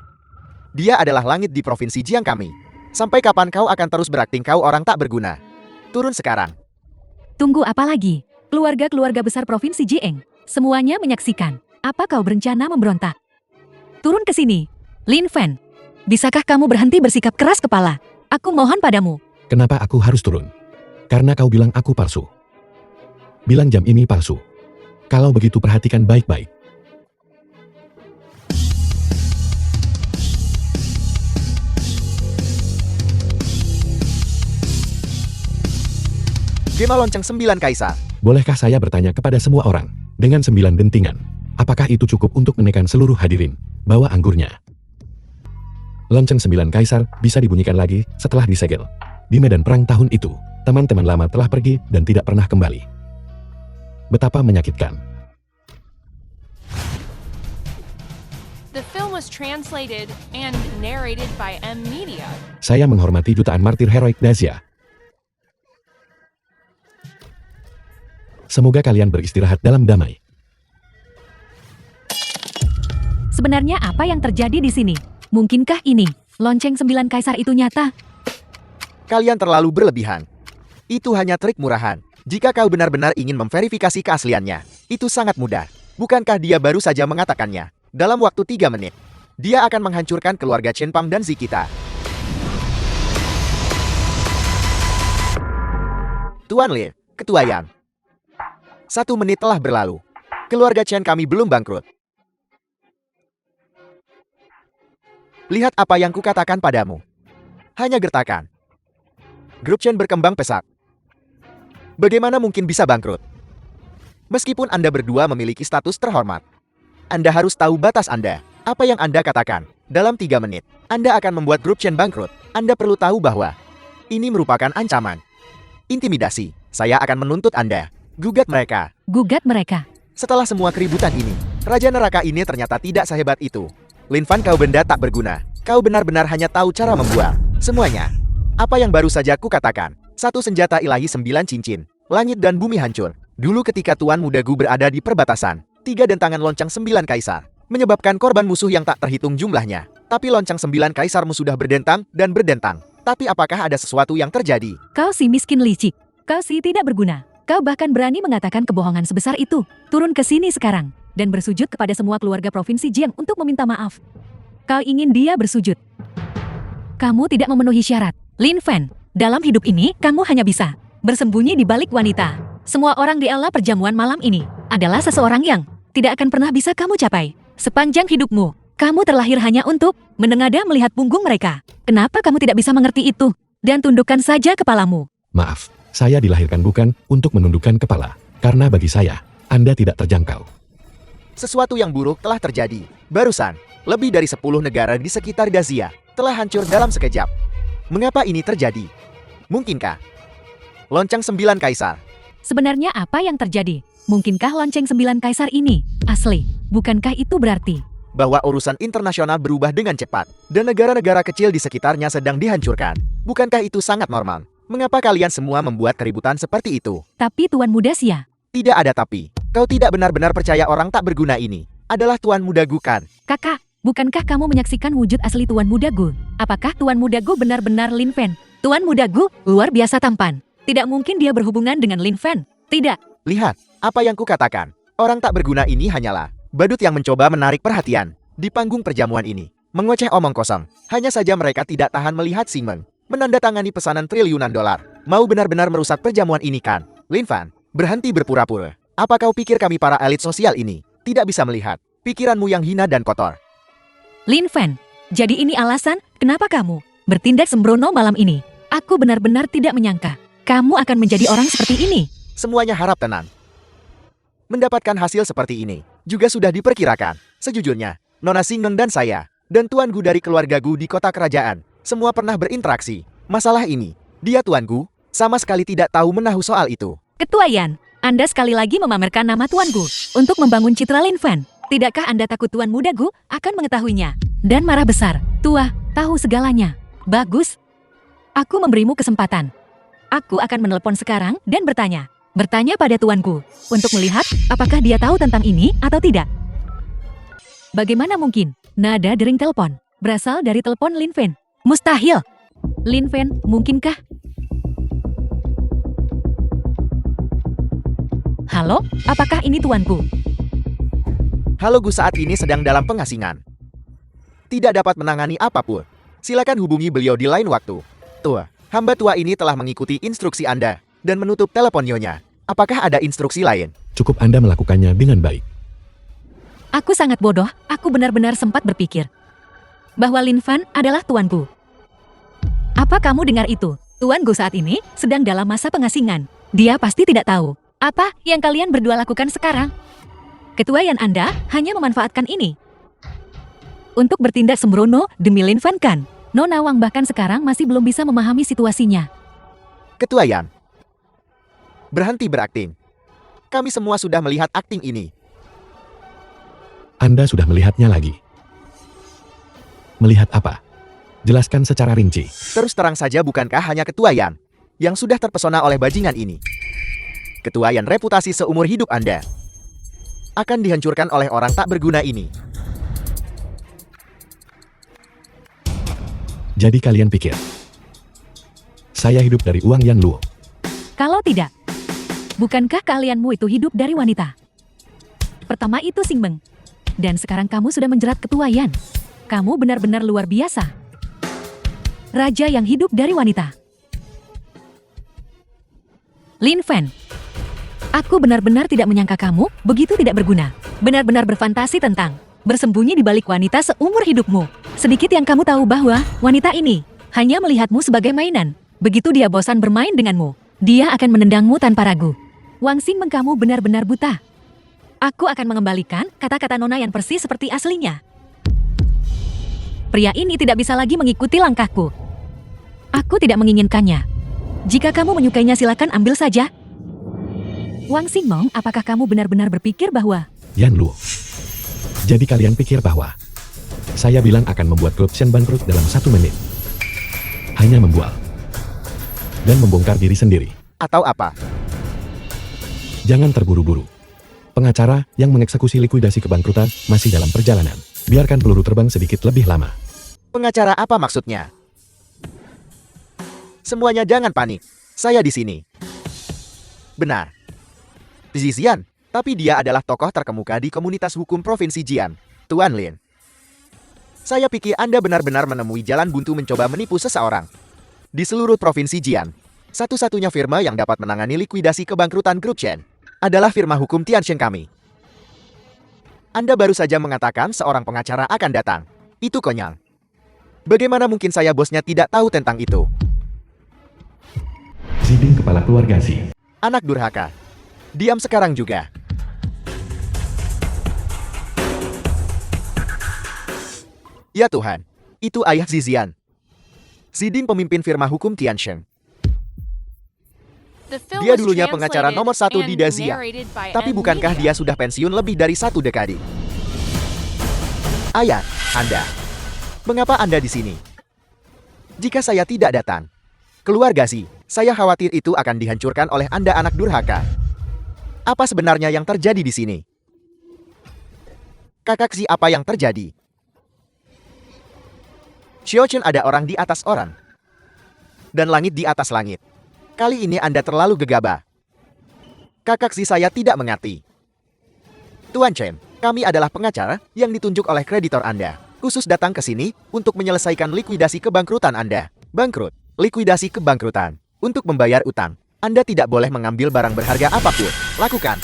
Dia adalah langit di Provinsi Jiang kami. Sampai kapan kau akan terus berakting kau orang tak berguna? Turun sekarang. Tunggu apa lagi? Keluarga-keluarga besar Provinsi Jiang. Semuanya menyaksikan. Apa kau berencana memberontak? Turun ke sini. Lin Fan. Bisakah kamu berhenti bersikap keras kepala? Aku mohon padamu. Kenapa aku harus turun? Karena kau bilang aku palsu. Bilang jam ini palsu. Kalau begitu perhatikan baik-baik. Gema lonceng 9 kaisar. Bolehkah saya bertanya kepada semua orang? Dengan 9 dentingan. Apakah itu cukup untuk menekan seluruh hadirin? Bawa anggurnya. Lonceng 9 kaisar bisa dibunyikan lagi setelah disegel. Di medan perang tahun itu, teman-teman lama telah pergi dan tidak pernah kembali. Betapa menyakitkan. The film was translated and narrated by M Media. Saya menghormati jutaan martir heroik Dacia. Semoga kalian beristirahat dalam damai. Sebenarnya apa yang terjadi di sini? Mungkinkah ini, lonceng 9 kaisar itu nyata? Kalian terlalu berlebihan. Itu hanya trik murahan. Jika kau benar-benar ingin memverifikasi keasliannya, itu sangat mudah. Bukankah dia baru saja mengatakannya? Dalam waktu 3 menit, dia akan menghancurkan keluarga Chen Pang dan Zikita. Tuan Li, Ketua Yan. 1 menit telah berlalu. Keluarga Chen kami belum bangkrut. Lihat apa yang kukatakan padamu. Hanya gertakan. Grup Chen berkembang pesat. Bagaimana mungkin bisa bangkrut? Meskipun Anda berdua memiliki status terhormat, Anda harus tahu batas Anda. Apa yang Anda katakan, dalam 3 menit, Anda akan membuat grup Chen bangkrut. Anda perlu tahu bahwa ini merupakan ancaman. Intimidasi. Saya akan menuntut Anda. Gugat mereka. Gugat mereka. Setelah semua keributan ini, Raja Neraka ini ternyata tidak sehebat itu. Lin Fan, kau benda tak berguna. Kau benar-benar hanya tahu cara membual semuanya. Apa yang baru saja kukatakan. 1 senjata ilahi 9 cincin. Langit dan bumi hancur. Dulu ketika Tuan Muda Gu berada di perbatasan, 3 dentangan lonceng 9 kaisar. Menyebabkan korban musuh yang tak terhitung jumlahnya. Tapi lonceng 9 kaisarmu sudah berdentang dan berdentang. Tapi apakah ada sesuatu yang terjadi? Kau si miskin licik. Kau si tidak berguna. Kau bahkan berani mengatakan kebohongan sebesar itu. Turun ke sini sekarang. Dan bersujud kepada semua keluarga Provinsi Jiang untuk meminta maaf. Kau ingin dia bersujud. Kamu tidak memenuhi syarat. Lin Fan, dalam hidup ini kamu hanya bisa bersembunyi di balik wanita. Semua orang di aula perjamuan malam ini adalah seseorang yang tidak akan pernah bisa kamu capai. Sepanjang hidupmu, kamu terlahir hanya untuk menengadah melihat punggung mereka. Kenapa kamu tidak bisa mengerti itu? Dan tundukkan saja kepalamu. Maaf, saya dilahirkan bukan untuk menundukkan kepala. Karena bagi saya, Anda tidak terjangkau. Sesuatu yang buruk telah terjadi. Barusan, lebih dari 10 negara di sekitar Dacia telah hancur dalam sekejap. Mengapa ini terjadi? Mungkinkah lonceng 9 kaisar? Sebenarnya apa yang terjadi? Mungkinkah lonceng 9 kaisar ini asli? Bukankah itu berarti Bahwa urusan internasional berubah dengan cepat dan negara-negara kecil di sekitarnya sedang dihancurkan? Bukankah itu sangat normal? Mengapa kalian semua membuat keributan seperti itu? tapi Tuan Muda Xia? Tidak ada tapi. Kau tidak benar-benar percaya orang tak berguna ini adalah Tuan Muda Gu, kan? Kakak, bukankah kamu menyaksikan wujud asli Tuan Muda Gu? Apakah Tuan Muda Gu benar-benar Lin Fan? Tuan Muda Gu luar biasa tampan. Tidak mungkin dia berhubungan dengan Lin Fan. Tidak. Lihat, apa yang kukatakan. Orang tak berguna ini hanyalah badut yang mencoba menarik perhatian di panggung perjamuan ini. Mengoceh omong kosong. Hanya saja mereka tidak tahan melihat Xing Meng menandatangani pesanan triliunan dolar. Mau benar-benar merusak perjamuan ini, kan? Lin Fan, Berhenti berpura-pura. Apa kau pikir kami para elit sosial ini tidak bisa melihat pikiranmu yang hina dan kotor? Lin Fan, jadi ini alasan kenapa kamu bertindak sembrono malam ini. Aku benar-benar tidak menyangka kamu akan menjadi orang seperti ini. Semuanya harap tenang. Mendapatkan hasil seperti ini juga sudah diperkirakan. Sejujurnya, Nona Singeng dan saya, dan Tuan Gu dari keluarga Gu di kota kerajaan, semua pernah berinteraksi. Masalah ini, dia Tuan Gu, sama sekali tidak tahu menahu soal itu. Ketua Yan, Anda sekali lagi memamerkan nama Tuan Gu untuk membangun citra Lin Fan. Tidakkah Anda takut Tuan Muda Gu akan mengetahuinya dan marah besar? Tua, tahu segalanya. Bagus. Aku memberimu kesempatan. Aku akan menelepon sekarang dan bertanya pada Tuan Gu untuk melihat apakah dia tahu tentang ini atau tidak. Bagaimana mungkin nada dering telepon berasal dari telepon Lin Fan? Mustahil. Lin Fan, mungkinkah? Halo, apakah ini Tuanku? Halo Gu saat ini sedang dalam pengasingan. Tidak dapat menangani apapun. Silakan hubungi beliau di lain waktu. Tua, hamba tua ini telah mengikuti instruksi Anda dan menutup telepon nyonya. Apakah ada instruksi lain? Cukup Anda melakukannya dengan baik. Aku sangat bodoh, aku benar-benar sempat berpikir bahwa Lin Fan adalah Tuanku. Apa kamu dengar itu? Tuanku saat ini sedang dalam masa pengasingan. Dia pasti tidak tahu apa yang kalian berdua lakukan sekarang. Ketua Yan Anda hanya memanfaatkan ini untuk bertindak sembrono demi Lin Fan kan? Nona Wang bahkan sekarang masih belum bisa memahami situasinya. Ketua Yan, berhenti berakting. Kami semua sudah melihat akting ini. Anda sudah melihatnya lagi. Melihat apa? Jelaskan secara rinci. Terus terang saja bukankah hanya Ketua Yan yang sudah terpesona oleh bajingan ini? Ketua Yan, reputasi seumur hidup Anda akan dihancurkan oleh orang tak berguna ini. Jadi kalian pikir saya hidup dari uang Yan Luo? Kalau tidak, bukankah kalianmu itu hidup dari wanita? Pertama itu Xing Meng. Dan sekarang kamu sudah menjerat Ketua Yan. Kamu benar-benar luar biasa. Raja yang hidup dari wanita. Lin Fan, aku benar-benar tidak menyangka kamu begitu tidak berguna. Benar-benar berfantasi tentang bersembunyi di balik wanita seumur hidupmu. Sedikit yang kamu tahu bahwa wanita ini hanya melihatmu sebagai mainan. Begitu dia bosan bermain denganmu, dia akan menendangmu tanpa ragu. Wang Xing Meng, kamu benar-benar buta. Aku akan mengembalikan kata-kata Nona yang persis seperti aslinya. Pria ini tidak bisa lagi mengikuti langkahku. Aku tidak menginginkannya. Jika kamu menyukainya silakan ambil saja. Wang Xing Meng, apakah kamu benar-benar berpikir bahwa Yan Luo. Jadi kalian pikir bahwa saya bilang akan membuat klub Shen bangkrut dalam 1 menit. Hanya membual. Dan membongkar diri sendiri. Atau apa? Jangan terburu-buru. Pengacara yang mengeksekusi likuidasi kebangkrutan masih dalam perjalanan. Biarkan peluru terbang sedikit lebih lama. Pengacara apa maksudnya? Semuanya jangan panik. Saya di sini. Benar. Zizian, tapi dia adalah tokoh terkemuka di komunitas hukum Provinsi Jian, Tuan Lin. Saya pikir Anda benar-benar menemui jalan buntu mencoba menipu seseorang. Di seluruh Provinsi Jian, satu-satunya firma yang dapat menangani likuidasi kebangkrutan grup Shen adalah firma hukum Tianxin kami. Anda baru saja mengatakan seorang pengacara akan datang. Itu konyol. Bagaimana mungkin saya bosnya tidak tahu tentang itu? Ziding kepala keluarga Si. Anak durhaka. Diam sekarang juga. Ya Tuhan, itu ayah Zizian. Ziding pemimpin firma hukum Tianxin. Dia dulunya pengacara nomor 1 di Dazia. Tapi bukankah dia sudah pensiun lebih dari 1 dekade? Ayah, Anda. Mengapa Anda di sini? Jika saya tidak datang, keluarga Si, saya khawatir itu akan dihancurkan oleh Anda anak durhaka. Apa sebenarnya yang terjadi di sini? Kakak Si, apa yang terjadi? Xiaochen, ada orang di atas orang. Dan langit di atas langit. Kali ini Anda terlalu gegabah. Kakak Si, saya tidak mengerti. Tuan Chen, kami adalah pengacara yang ditunjuk oleh kreditor Anda. Khusus datang ke sini untuk menyelesaikan likuidasi kebangkrutan Anda. Bangkrut, likuidasi kebangkrutan. Untuk membayar utang. Anda tidak boleh mengambil barang berharga apapun. Lakukan.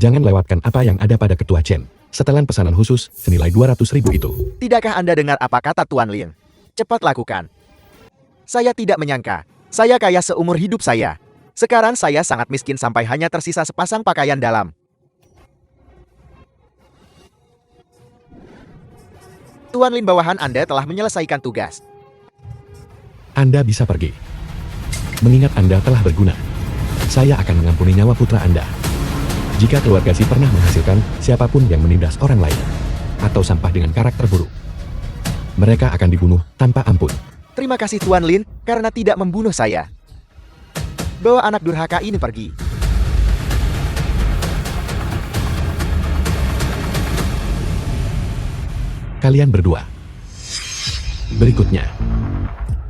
Jangan lewatkan apa yang ada pada Ketua Chen. Setelan pesanan khusus senilai 200.000 itu. Tidakkah Anda dengar apa kata Tuan Lin? Cepat lakukan. Saya tidak menyangka. Saya kaya seumur hidup saya. Sekarang saya sangat miskin sampai hanya tersisa sepasang pakaian dalam. Tuan Lin, bawahan Anda telah menyelesaikan tugas. Anda bisa pergi. Mengingat Anda telah berguna, saya akan mengampuni nyawa putra Anda. Jika keluarga Si pernah menghasilkan siapapun yang menindas orang lain, atau sampah dengan karakter buruk, mereka akan dibunuh tanpa ampun. Terima kasih Tuan Lin, karena tidak membunuh saya. Bawa anak durhaka ini pergi. Kalian berdua. Berikutnya,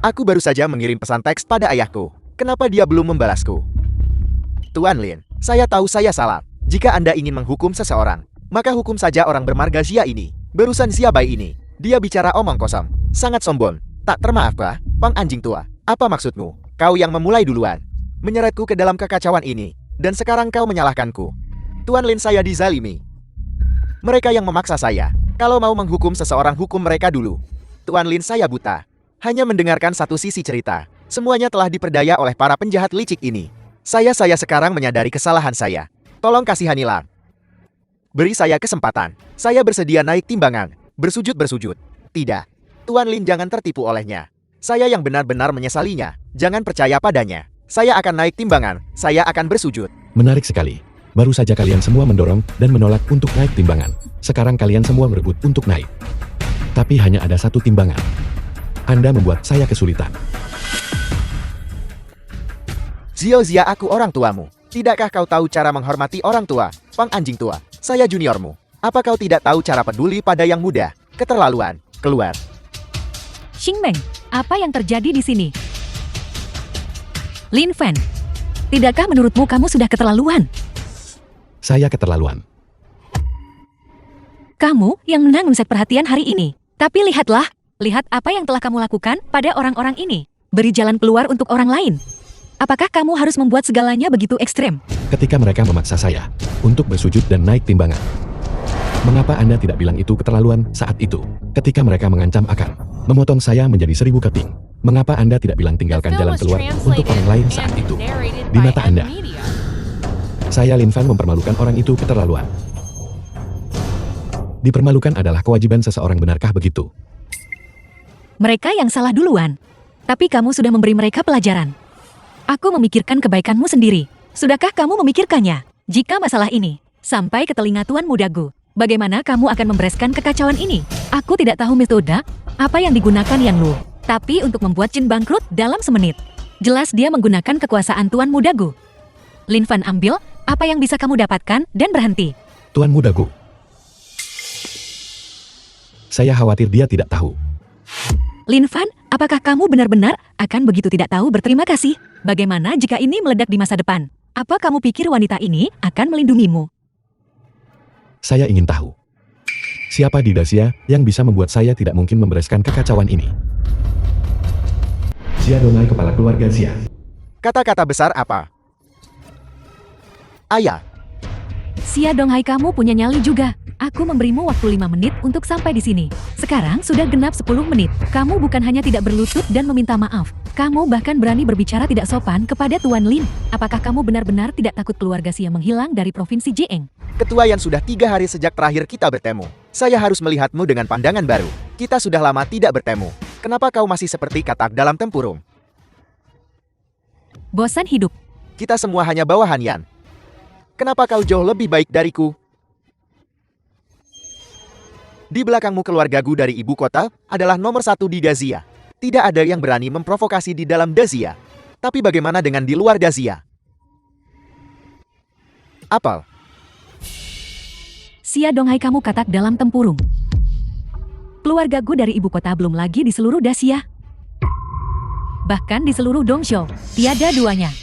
Aku baru saja mengirim pesan teks pada ayahku. Kenapa dia belum membalasku? Tuan Lin, saya tahu saya salah. Jika Anda ingin menghukum seseorang, maka hukum saja orang bermarga Zia ini. Barusan Zia bayi ini. Dia bicara omong kosong. Sangat sombong. Tak termaaf bah, Pang anjing tua. Apa maksudmu? Kau yang memulai duluan. Menyeretku ke dalam kekacauan ini. Dan sekarang kau menyalahkanku. Tuan Lin, saya dizalimi. Mereka yang memaksa saya. Kalau mau menghukum seseorang, hukum mereka dulu. Tuan Lin, saya buta. Hanya mendengarkan satu sisi cerita. Semuanya telah diperdaya oleh para penjahat licik ini. Saya sekarang menyadari kesalahan saya. Tolong kasihanilah. Beri saya kesempatan. Saya bersedia naik timbangan. Bersujud. Tidak. Tuan Lin, jangan tertipu olehnya. Saya yang benar-benar menyesalinya. Jangan percaya padanya. Saya akan naik timbangan. Saya akan bersujud. menarik sekali. Baru saja kalian semua mendorong dan menolak untuk naik timbangan. Sekarang kalian semua berebut untuk naik. Tapi hanya ada satu timbangan. Anda membuat saya kesulitan. Zia, aku orang tuamu. Tidakkah kau tahu cara menghormati orang tua? Pang anjing tua, saya juniormu. Apa kau tidak tahu cara peduli pada yang muda? Keterlaluan. Keluar. Xingmeng, apa yang terjadi di sini? Lin Fan, tidakkah menurutmu kamu sudah keterlaluan? Saya keterlaluan. Kamu yang menang menarik perhatian hari ini. Tapi lihatlah, lihat apa yang telah kamu lakukan pada orang-orang ini. Beri jalan keluar untuk orang lain. Apakah kamu harus membuat segalanya begitu ekstrem? Ketika mereka memaksa saya untuk bersujud dan naik timbangan. Mengapa Anda tidak bilang itu keterlaluan saat itu? Ketika mereka mengancam akan memotong saya menjadi 1000 keping. Mengapa Anda tidak bilang tinggalkan jalan keluar untuk orang lain saat itu? Di mata Anda, saya Lin Fan mempermalukan orang itu keterlaluan. Dipermalukan adalah kewajiban seseorang, benarkah begitu? Mereka yang salah duluan. Tapi kamu sudah memberi mereka pelajaran. Aku memikirkan kebaikanmu sendiri. Sudahkah kamu memikirkannya? Jika masalah ini sampai ke telinga Tuan Mudagu, bagaimana kamu akan membereskan kekacauan ini? Aku tidak tahu metode apa yang digunakan Yang Lu, tapi untuk membuat Jin bangkrut dalam semenit. Jelas dia menggunakan kekuasaan Tuan Mudagu. Lin Fan, ambil apa yang bisa kamu dapatkan dan berhenti. Tuan Mudagu. Saya khawatir dia tidak tahu. Lin Fan, apakah kamu benar-benar akan begitu tidak tahu berterima kasih? Bagaimana jika ini meledak di masa depan? Apa kamu pikir wanita ini akan melindungimu? Saya ingin tahu. Siapa di Dacia yang bisa membuat saya tidak mungkin membereskan kekacauan ini? Zia Donai, kepala keluarga Zia. Kata-kata besar apa? Ayah. Sia Donghai, kamu punya nyali juga. Aku memberimu waktu 5 menit untuk sampai di sini. Sekarang sudah genap 10 menit. Kamu bukan hanya tidak berlutut dan meminta maaf. Kamu bahkan berani berbicara tidak sopan kepada Tuan Lin. Apakah kamu benar-benar tidak takut keluarga Sia menghilang dari Provinsi Jieng? Ketua Yan, sudah 3 hari sejak terakhir kita bertemu. Saya harus melihatmu dengan pandangan baru. Kita sudah lama tidak bertemu. Kenapa kau masih seperti katak dalam tempurung? Bosan hidup. Kita semua hanya bawahan Yan. Kenapa kau jauh lebih baik dariku? Di belakangmu keluarga Gu dari ibu kota adalah nomor 1 di Dazia. Tidak ada yang berani memprovokasi di dalam Dazia. Tapi bagaimana dengan di luar Dazia? Apel. Sia Donghai, kamu katak dalam tempurung. Keluarga Gu dari ibu kota belum lagi di seluruh Dacia. Bahkan di seluruh Dongzhou, tiada duanya.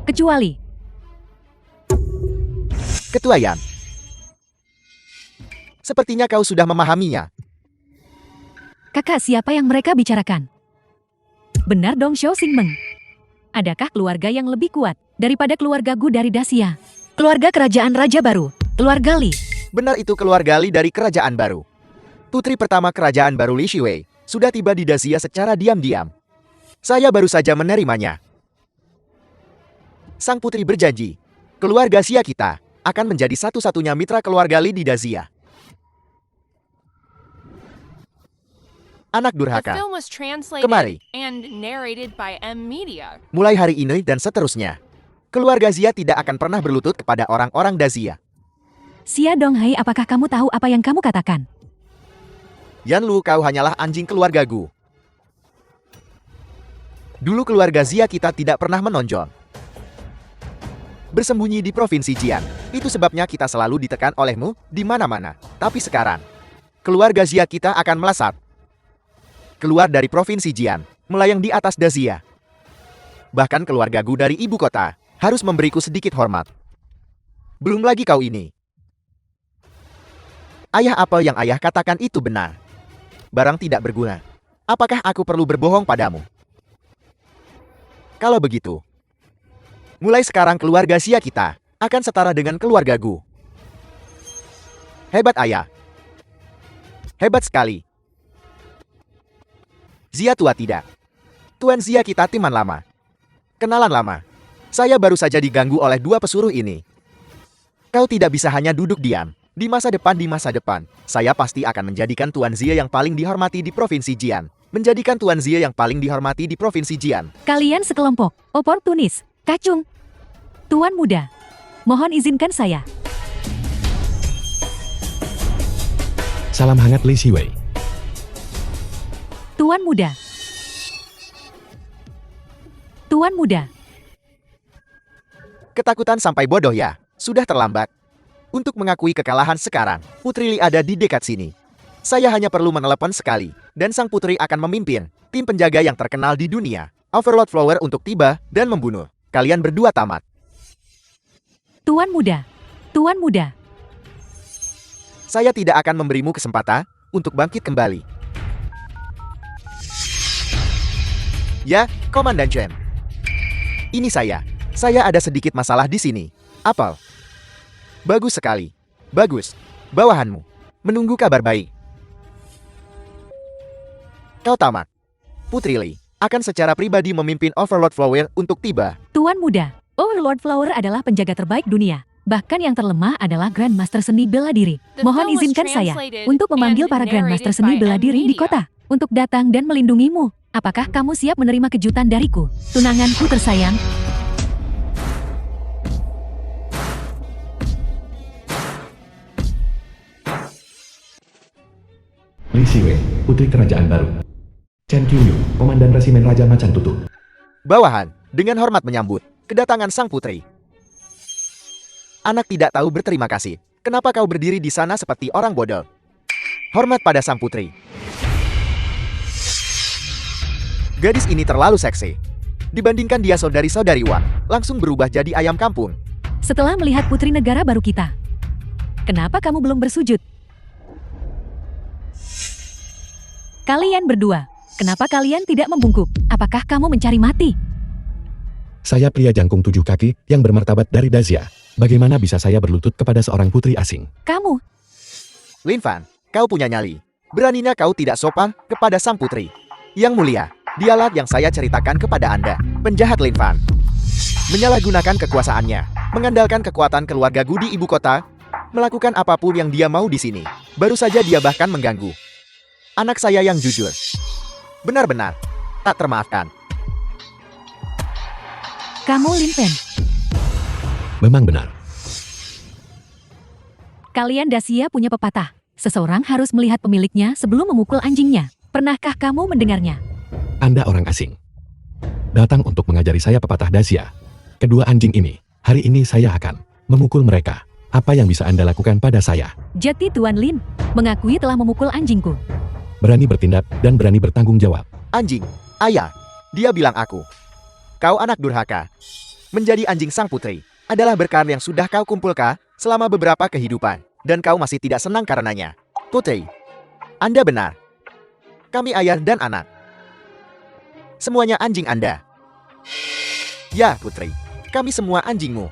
Kecuali Ketua Yan. Sepertinya kau sudah memahaminya. kakak, siapa yang mereka bicarakan? Benar dong Xiao Xingmeng. Adakah keluarga yang lebih kuat daripada keluarga Gu dari Daxia? Keluarga kerajaan Raja Baru, keluarga Li. Benar, itu keluarga Li dari Kerajaan Baru. Putri pertama Kerajaan Baru Li Shiwei sudah tiba di Daxia secara diam-diam. Saya baru saja menerimanya. Sang putri berjanji, keluarga Xia kita akan menjadi satu-satunya mitra keluarga Li di Daxia. Anak The durhaka. film was translated Kemari. and narrated by M Media. Mulai hari ini dan seterusnya, keluarga Xia tidak akan pernah berlutut kepada orang-orang Daxia. Xia Donghai, apakah kamu tahu apa yang kamu katakan? Yan Lu, kau hanyalah anjing keluarga Gu. Dulu keluarga Xia kita tidak pernah menonjol. Bersembunyi di Provinsi Jian. Itu sebabnya kita selalu ditekan olehmu di mana-mana. Tapi sekarang, keluarga Xia kita akan melesat keluar dari Provinsi Jian, melayang di atas Daxia. Bahkan keluarga Gu dari ibu kota harus memberiku sedikit hormat. Belum lagi kau ini. Ayah, apa yang ayah katakan itu benar. Barang tidak berguna. Apakah aku perlu berbohong padamu? Kalau begitu, mulai sekarang keluarga Xia kita akan setara dengan keluarga Gu. Hebat ayah. Hebat sekali. Xia tua tidak. Tuan Xia kita teman lama. Kenalan lama. Saya baru saja diganggu oleh dua pesuruh ini. Kau tidak bisa hanya duduk diam. Di masa depan, saya pasti akan menjadikan Tuan Xia yang paling dihormati di Provinsi Jian. Menjadikan Tuan Xia yang paling dihormati di Provinsi Jian. Kalian sekelompok oportunis, kacung. Tuan muda, mohon izinkan saya. Salam hangat Li Shiwei. Tuan muda. Tuan muda. Ketakutan sampai bodoh ya. Sudah terlambat. Untuk mengakui kekalahan sekarang, Putri Li ada di dekat sini. Saya hanya perlu menelepon sekali, dan sang putri akan memimpin tim penjaga yang terkenal di dunia, Overlord Flower, untuk tiba dan membunuh kalian berdua tamat. Tuan muda. Tuan muda. Saya tidak akan memberimu kesempatan untuk bangkit kembali. Ya, Komandan Chen. Ini saya. Saya ada sedikit masalah di sini. Apel. Bagus sekali. Bagus. Bawahanmu. Menunggu kabar baik. Kau tamat. Putri Li akan secara pribadi memimpin Overlord Flower untuk tiba. Tuan muda, Overlord Flower adalah penjaga terbaik dunia. Bahkan yang terlemah adalah Grandmaster Seni Bela Diri. The Mohon film was izinkan saya translated untuk memanggil and para Grandmaster narrated Seni by Bela Diri di M-Media. kota untuk datang dan melindungimu. Apakah kamu siap menerima kejutan dariku, tunanganku tersayang? Li Shiwei, Putri Kerajaan Baru. Chen Qiuyu, Komandan Resimen Raja Macan Tutul. Bawahan dengan hormat menyambut kedatangan sang putri. Anak tidak tahu berterima kasih. Kenapa kau berdiri di sana seperti orang bodoh? Hormat pada sang putri. Gadis ini terlalu seksi. Dibandingkan dia saudari-saudari Wang, langsung berubah jadi ayam kampung. Setelah melihat putri negara baru kita, kenapa kamu belum bersujud? Kalian berdua, kenapa kalian tidak membungkuk? Apakah kamu mencari mati? Saya pria jangkung 7 kaki yang bermartabat dari Daxia. Bagaimana bisa saya berlutut kepada seorang putri asing? Kamu, Lin Fan, kau punya nyali. Beraninya kau tidak sopan kepada sang putri. Yang mulia, dialah yang saya ceritakan kepada Anda. Penjahat Lin Fan. Menyalahgunakan kekuasaannya, mengandalkan kekuatan keluarga Gu di ibu kota, melakukan apapun yang dia mau di sini. Baru saja dia bahkan mengganggu anak saya yang jujur. Benar-benar tak termaafkan. kamu Lin Pen. Memang benar. Kalian Daxia punya pepatah. Seseorang harus melihat pemiliknya sebelum memukul anjingnya. Pernahkah kamu mendengarnya? Anda orang asing. Datang untuk mengajari saya pepatah Daxia. Kedua anjing ini, hari ini saya akan memukul mereka. Apa yang bisa Anda lakukan pada saya? Jati Tuan Lin, mengakui telah memukul anjingku. Berani bertindak dan berani bertanggung jawab. Anjing, ayah, dia bilang aku. Kau anak durhaka. Menjadi anjing sang putri adalah berkah yang sudah kau kumpulkan selama beberapa kehidupan. Dan kau masih tidak senang karenanya. Putri, Anda benar. Kami ayah dan anak. Semuanya anjing Anda. Ya, Putri. Kami semua anjingmu.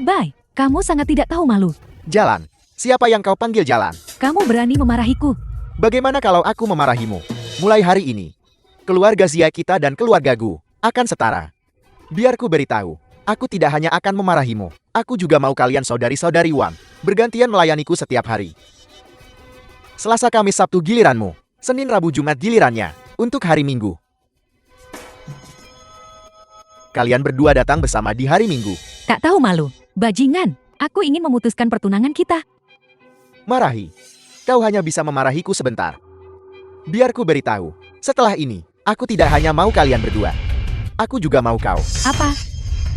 Bai, kamu sangat tidak tahu malu. Jalan. Siapa yang kau panggil jalan? Kamu berani memarahiku. Bagaimana kalau aku memarahimu? Mulai hari ini, keluarga Zia kita dan keluarga Gu akan setara. Biar ku beritahu, aku tidak hanya akan memarahimu, aku juga mau kalian saudari-saudari Wang bergantian melayaniku setiap hari. Selasa, Kamis, Sabtu giliranmu, Senin, Rabu, Jumat gilirannya, untuk hari Minggu. Kalian berdua datang bersama di hari Minggu. Tak tahu malu. Bajingan, aku ingin memutuskan pertunangan kita. Marahi. Kau hanya bisa memarahiku sebentar. Biar ku beritahu, setelah ini, aku tidak hanya mau kalian berdua. Aku juga mau kau. Apa?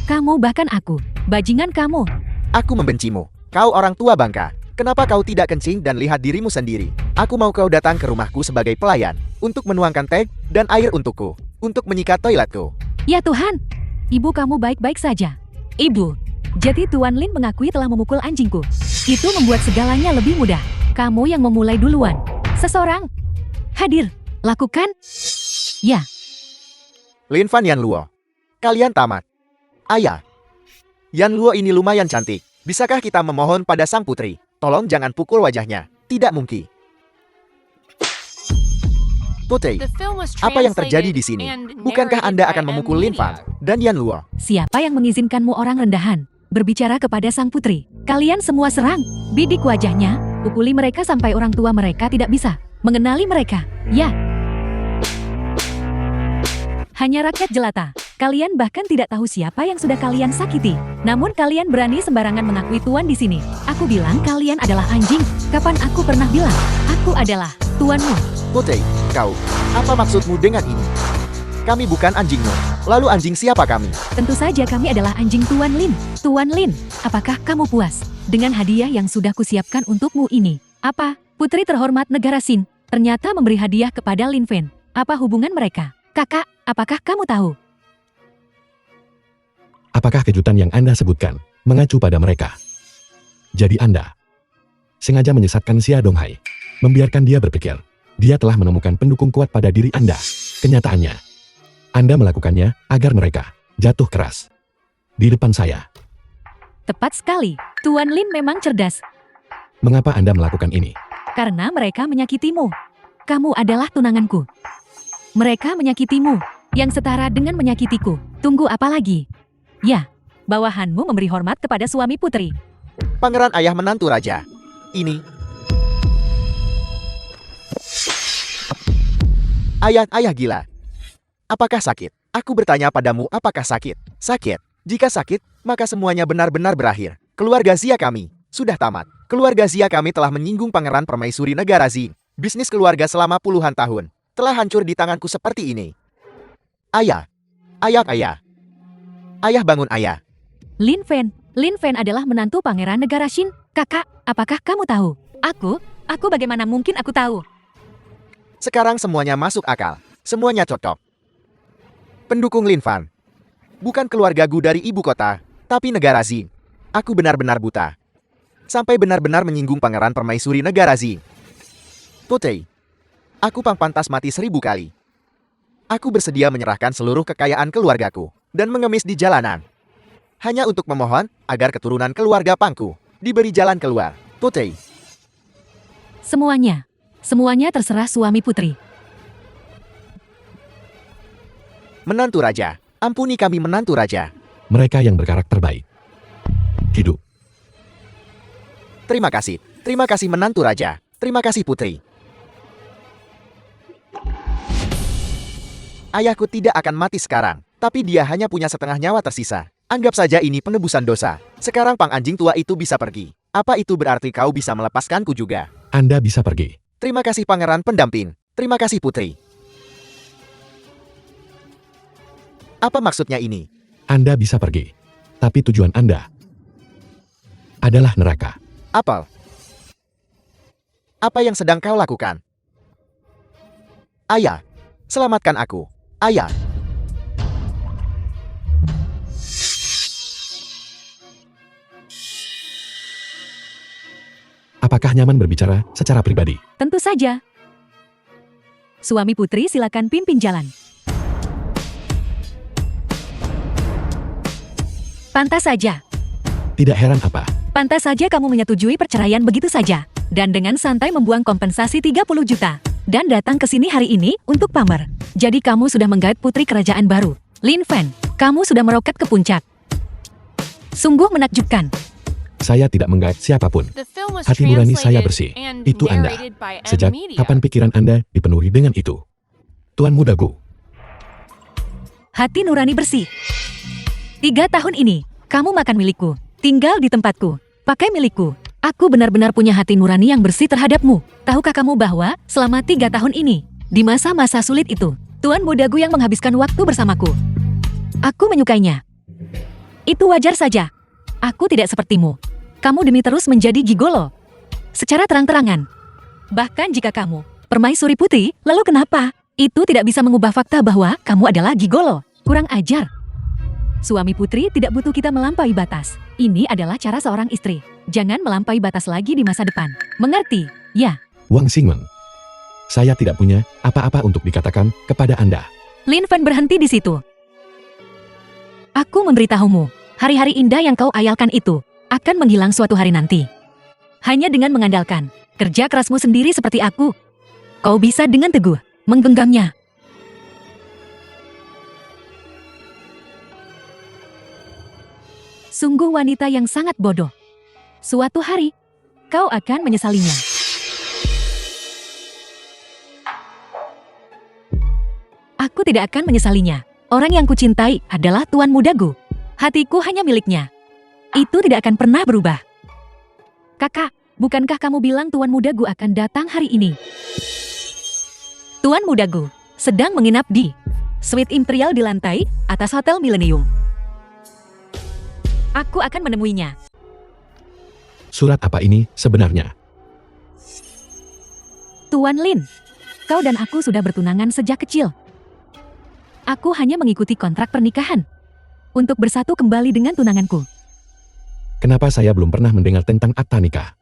Kamu bahkan aku. Bajingan kamu. Aku membencimu. Kau orang tua bangka. Kenapa kau tidak kencing dan lihat dirimu sendiri? Aku mau kau datang ke rumahku sebagai pelayan, untuk menuangkan teh dan air untukku, untuk menyikat toiletku. Ya Tuhan, ibu kamu baik-baik saja. Ibu, jadi Tuan Lin mengakui telah memukul anjingku. Itu membuat segalanya lebih mudah. Kamu yang memulai duluan. Seseorang hadir. Lakukan. Ya. Lin Fan Yan Luo. Kalian tamat. Ayah. Yan Luo ini lumayan cantik. Bisakah kita memohon pada sang putri? Tolong jangan pukul wajahnya. Tidak mungkin. Putri, The film was apa yang terjadi di translated sini? and Bukankah narrated Anda by akan M. memukul Lin Fan Media. dan Yan Luo? Siapa yang mengizinkanmu orang rendahan berbicara kepada sang putri? Kalian semua serang. Bidik wajahnya. Pukuli mereka sampai orang tua mereka tidak bisa mengenali mereka. Ya. Hanya rakyat jelata. Kalian bahkan tidak tahu siapa yang sudah kalian sakiti. Namun kalian berani sembarangan mengakui tuan di sini. Aku bilang kalian adalah anjing. Kapan aku pernah bilang aku adalah tuanmu? Putri, kau, apa maksudmu dengan ini? Kami bukan anjingmu. Lalu anjing siapa kami? Tentu saja kami adalah anjing Tuan Lin. Tuan Lin, apakah kamu puas dengan hadiah yang sudah kusiapkan untukmu ini? Apa? Putri terhormat negara Xin ternyata memberi hadiah kepada Lin Fen. Apa hubungan mereka? Kakak, apakah kamu tahu? Apakah kejutan yang Anda sebutkan mengacu pada mereka? Jadi Anda sengaja menyesatkan Xia Donghai, membiarkan dia berpikir dia telah menemukan pendukung kuat pada diri Anda. Kenyataannya, Anda melakukannya agar mereka jatuh keras di depan saya. Tepat sekali. Tuan Lin memang cerdas. Mengapa Anda melakukan ini? Karena mereka menyakitimu. Kamu adalah tunanganku. Mereka menyakitimu, yang setara dengan menyakitiku. Tunggu apa lagi? Ya, bawahanmu memberi hormat kepada suami putri. Pangeran ayah menantu raja. Ini. Ayah gila. Apakah sakit? Aku bertanya padamu, apakah sakit? Sakit. Jika sakit, maka semuanya benar-benar berakhir. Keluarga Zia kami sudah tamat. Keluarga Zia kami telah menyinggung Pangeran Permaisuri Negara Xin. Bisnis keluarga selama puluhan tahun telah hancur di tanganku seperti ini. Ayah. Ayah bangun ayah. Lin Fen adalah menantu pangeran negara Xin. Kakak, apakah kamu tahu? Aku bagaimana mungkin aku tahu? Sekarang semuanya masuk akal. Semuanya cocok. Pendukung Lin Fan. Bukan keluarga Gu dari ibu kota, tapi negara Xin. Aku benar-benar buta. Sampai benar-benar menyinggung Pangeran Permaisuri Negara Xin. Putri, aku pantas mati 1000 kali. Aku bersedia menyerahkan seluruh kekayaan keluargaku dan mengemis di jalanan. Hanya untuk memohon agar keturunan keluarga Pangku diberi jalan keluar. Putri, Semuanya terserah suami putri. menantu raja. Ampuni kami menantu raja. Mereka yang berkarakter baik. Hidup. Terima kasih menantu raja. Terima kasih putri. Ayahku tidak akan mati sekarang, tapi dia hanya punya setengah nyawa tersisa. Anggap saja ini penebusan dosa. Sekarang pang anjing tua itu bisa pergi. Apa itu berarti kau bisa melepaskanku juga? Anda bisa pergi. Terima kasih pangeran pendamping. Terima kasih putri. Apa maksudnya ini? Anda bisa pergi. Tapi tujuan Anda adalah neraka. Apel. Apa yang sedang kau lakukan? Ayah, selamatkan aku. Ayah. Apakah nyaman berbicara secara pribadi? Tentu saja. Suami putri silakan pimpin jalan. Pantas saja. Tidak heran apa. Pantas saja kamu menyetujui perceraian begitu saja. Dan dengan santai membuang kompensasi 30 juta. Dan datang ke sini hari ini untuk pamer. Jadi kamu sudah menggait putri kerajaan baru. Lin Fan, kamu sudah meroket ke puncak. Sungguh menakjubkan. Saya tidak menggait siapapun. The film was Hati nurani saya translated bersih. and Itu Anda. narrated by M Sejak Media. kapan pikiran Anda dipenuhi dengan itu? Tuan Muda Gu, Hati nurani bersih. 3 tahun ini, kamu makan milikku. Tinggal di tempatku. Pakai milikku. Aku benar-benar punya hati nurani yang bersih terhadapmu. Tahukah kamu bahwa selama 3 tahun ini, di masa-masa sulit itu, Tuan Muda Gu yang menghabiskan waktu bersamaku. Aku menyukainya. Itu wajar saja. Aku tidak sepertimu. Kamu demi terus menjadi gigolo. Secara terang-terangan. Bahkan jika kamu permaisuri putri, lalu kenapa? Itu tidak bisa mengubah fakta bahwa kamu adalah gigolo. Kurang ajar. Suami putri tidak butuh kita melampaui batas. Ini adalah cara seorang istri. Jangan melampaui batas lagi di masa depan. Mengerti? Ya. Wang Xingmeng. Saya tidak punya apa-apa untuk dikatakan kepada Anda. Lin Fan berhenti di situ. Aku memberitahumu, hari-hari indah yang kau ayalkan itu akan menghilang suatu hari nanti. Hanya dengan mengandalkan kerja kerasmu sendiri seperti aku, kau bisa dengan teguh menggenggamnya. Sungguh wanita yang sangat bodoh. Suatu hari, kau akan menyesalinya. Aku tidak akan menyesalinya. Orang yang kucintai adalah Tuan Muda Gu. Hatiku hanya miliknya. Itu tidak akan pernah berubah. Kakak, bukankah kamu bilang Tuan Muda Gu akan datang hari ini? Tuan Muda Gu sedang menginap di suite imperial di lantai atas Hotel Millennium. Aku akan menemuinya. Surat apa ini sebenarnya? Tuan Lin, kau dan aku sudah bertunangan sejak kecil. Aku hanya mengikuti kontrak pernikahan untuk bersatu kembali dengan tunanganku. Kenapa saya belum pernah mendengar tentang akta nikah?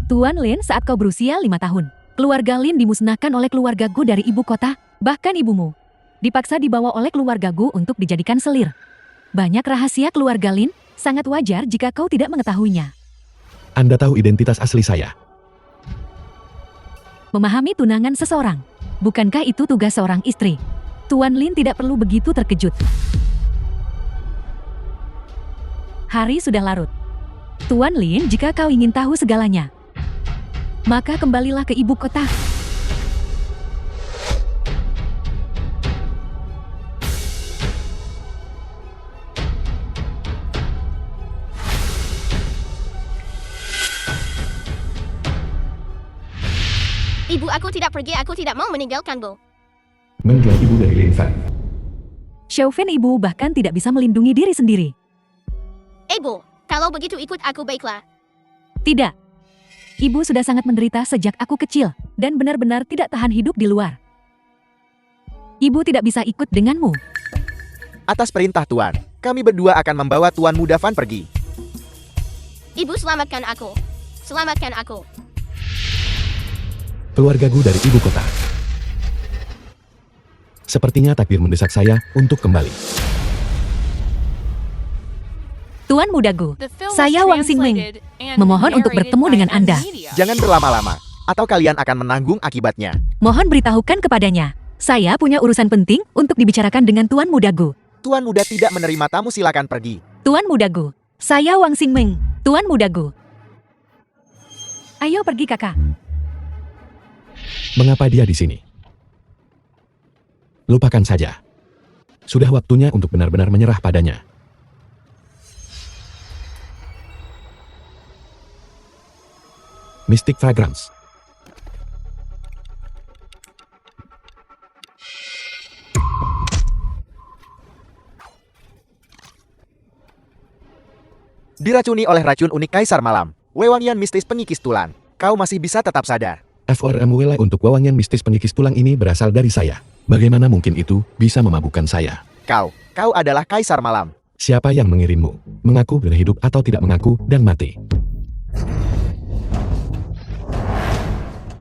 Tuan Lin, saat kau berusia 5 tahun, keluarga Lin dimusnahkan oleh keluarga Gu dari ibu kota, bahkan ibumu dipaksa dibawa oleh keluarga Gu untuk dijadikan selir. Banyak rahasia keluarga Lin, sangat wajar jika kau tidak mengetahuinya. Anda tahu identitas asli saya. Memahami tunangan seseorang, bukankah itu tugas seorang istri? Tuan Lin tidak perlu begitu terkejut. Hari sudah larut. Tuan Lin, jika kau ingin tahu segalanya, maka kembalilah ke ibu kota. Ibu, aku tidak pergi, aku tidak mau meninggalkanmu. Menjual ibu dari Lin Fan. Xiaofan, ibu bahkan tidak bisa melindungi diri sendiri. Ibu, kalau begitu ikut aku baiklah. Tidak. Ibu sudah sangat menderita sejak aku kecil, dan benar-benar tidak tahan hidup di luar. Ibu tidak bisa ikut denganmu. Atas perintah Tuan, kami berdua akan membawa Tuan Muda Fan pergi. Ibu, selamatkan aku. Selamatkan aku. Keluarga Gu dari ibu kota. Sepertinya takdir mendesak saya untuk kembali. Tuan Muda Gu, The film was saya Wang Xingming, translated and memohon untuk narrated bertemu by dengan M Anda. Media. Jangan berlama-lama, atau kalian akan menanggung akibatnya. Mohon beritahukan kepadanya. Saya punya urusan penting untuk dibicarakan dengan Tuan Muda Gu. Tuan Muda tidak menerima tamu, silakan pergi. Tuan Muda Gu, saya Wang Xingming. Tuan Muda Gu. Ayo pergi kakak. Mengapa dia di sini? Lupakan saja. Sudah waktunya untuk benar-benar menyerah padanya. Mystic Fragrance. Diracuni oleh racun unik Kaisar Malam, wewangian mistis pengikis tulang. Kau masih bisa tetap sadar. FORMWL untuk wewangian mistis pengikis tulang ini berasal dari saya. Bagaimana mungkin itu bisa memabukkan saya? Kau adalah Kaisar Malam. Siapa yang mengirimmu? Mengaku dan hidup atau tidak mengaku dan mati?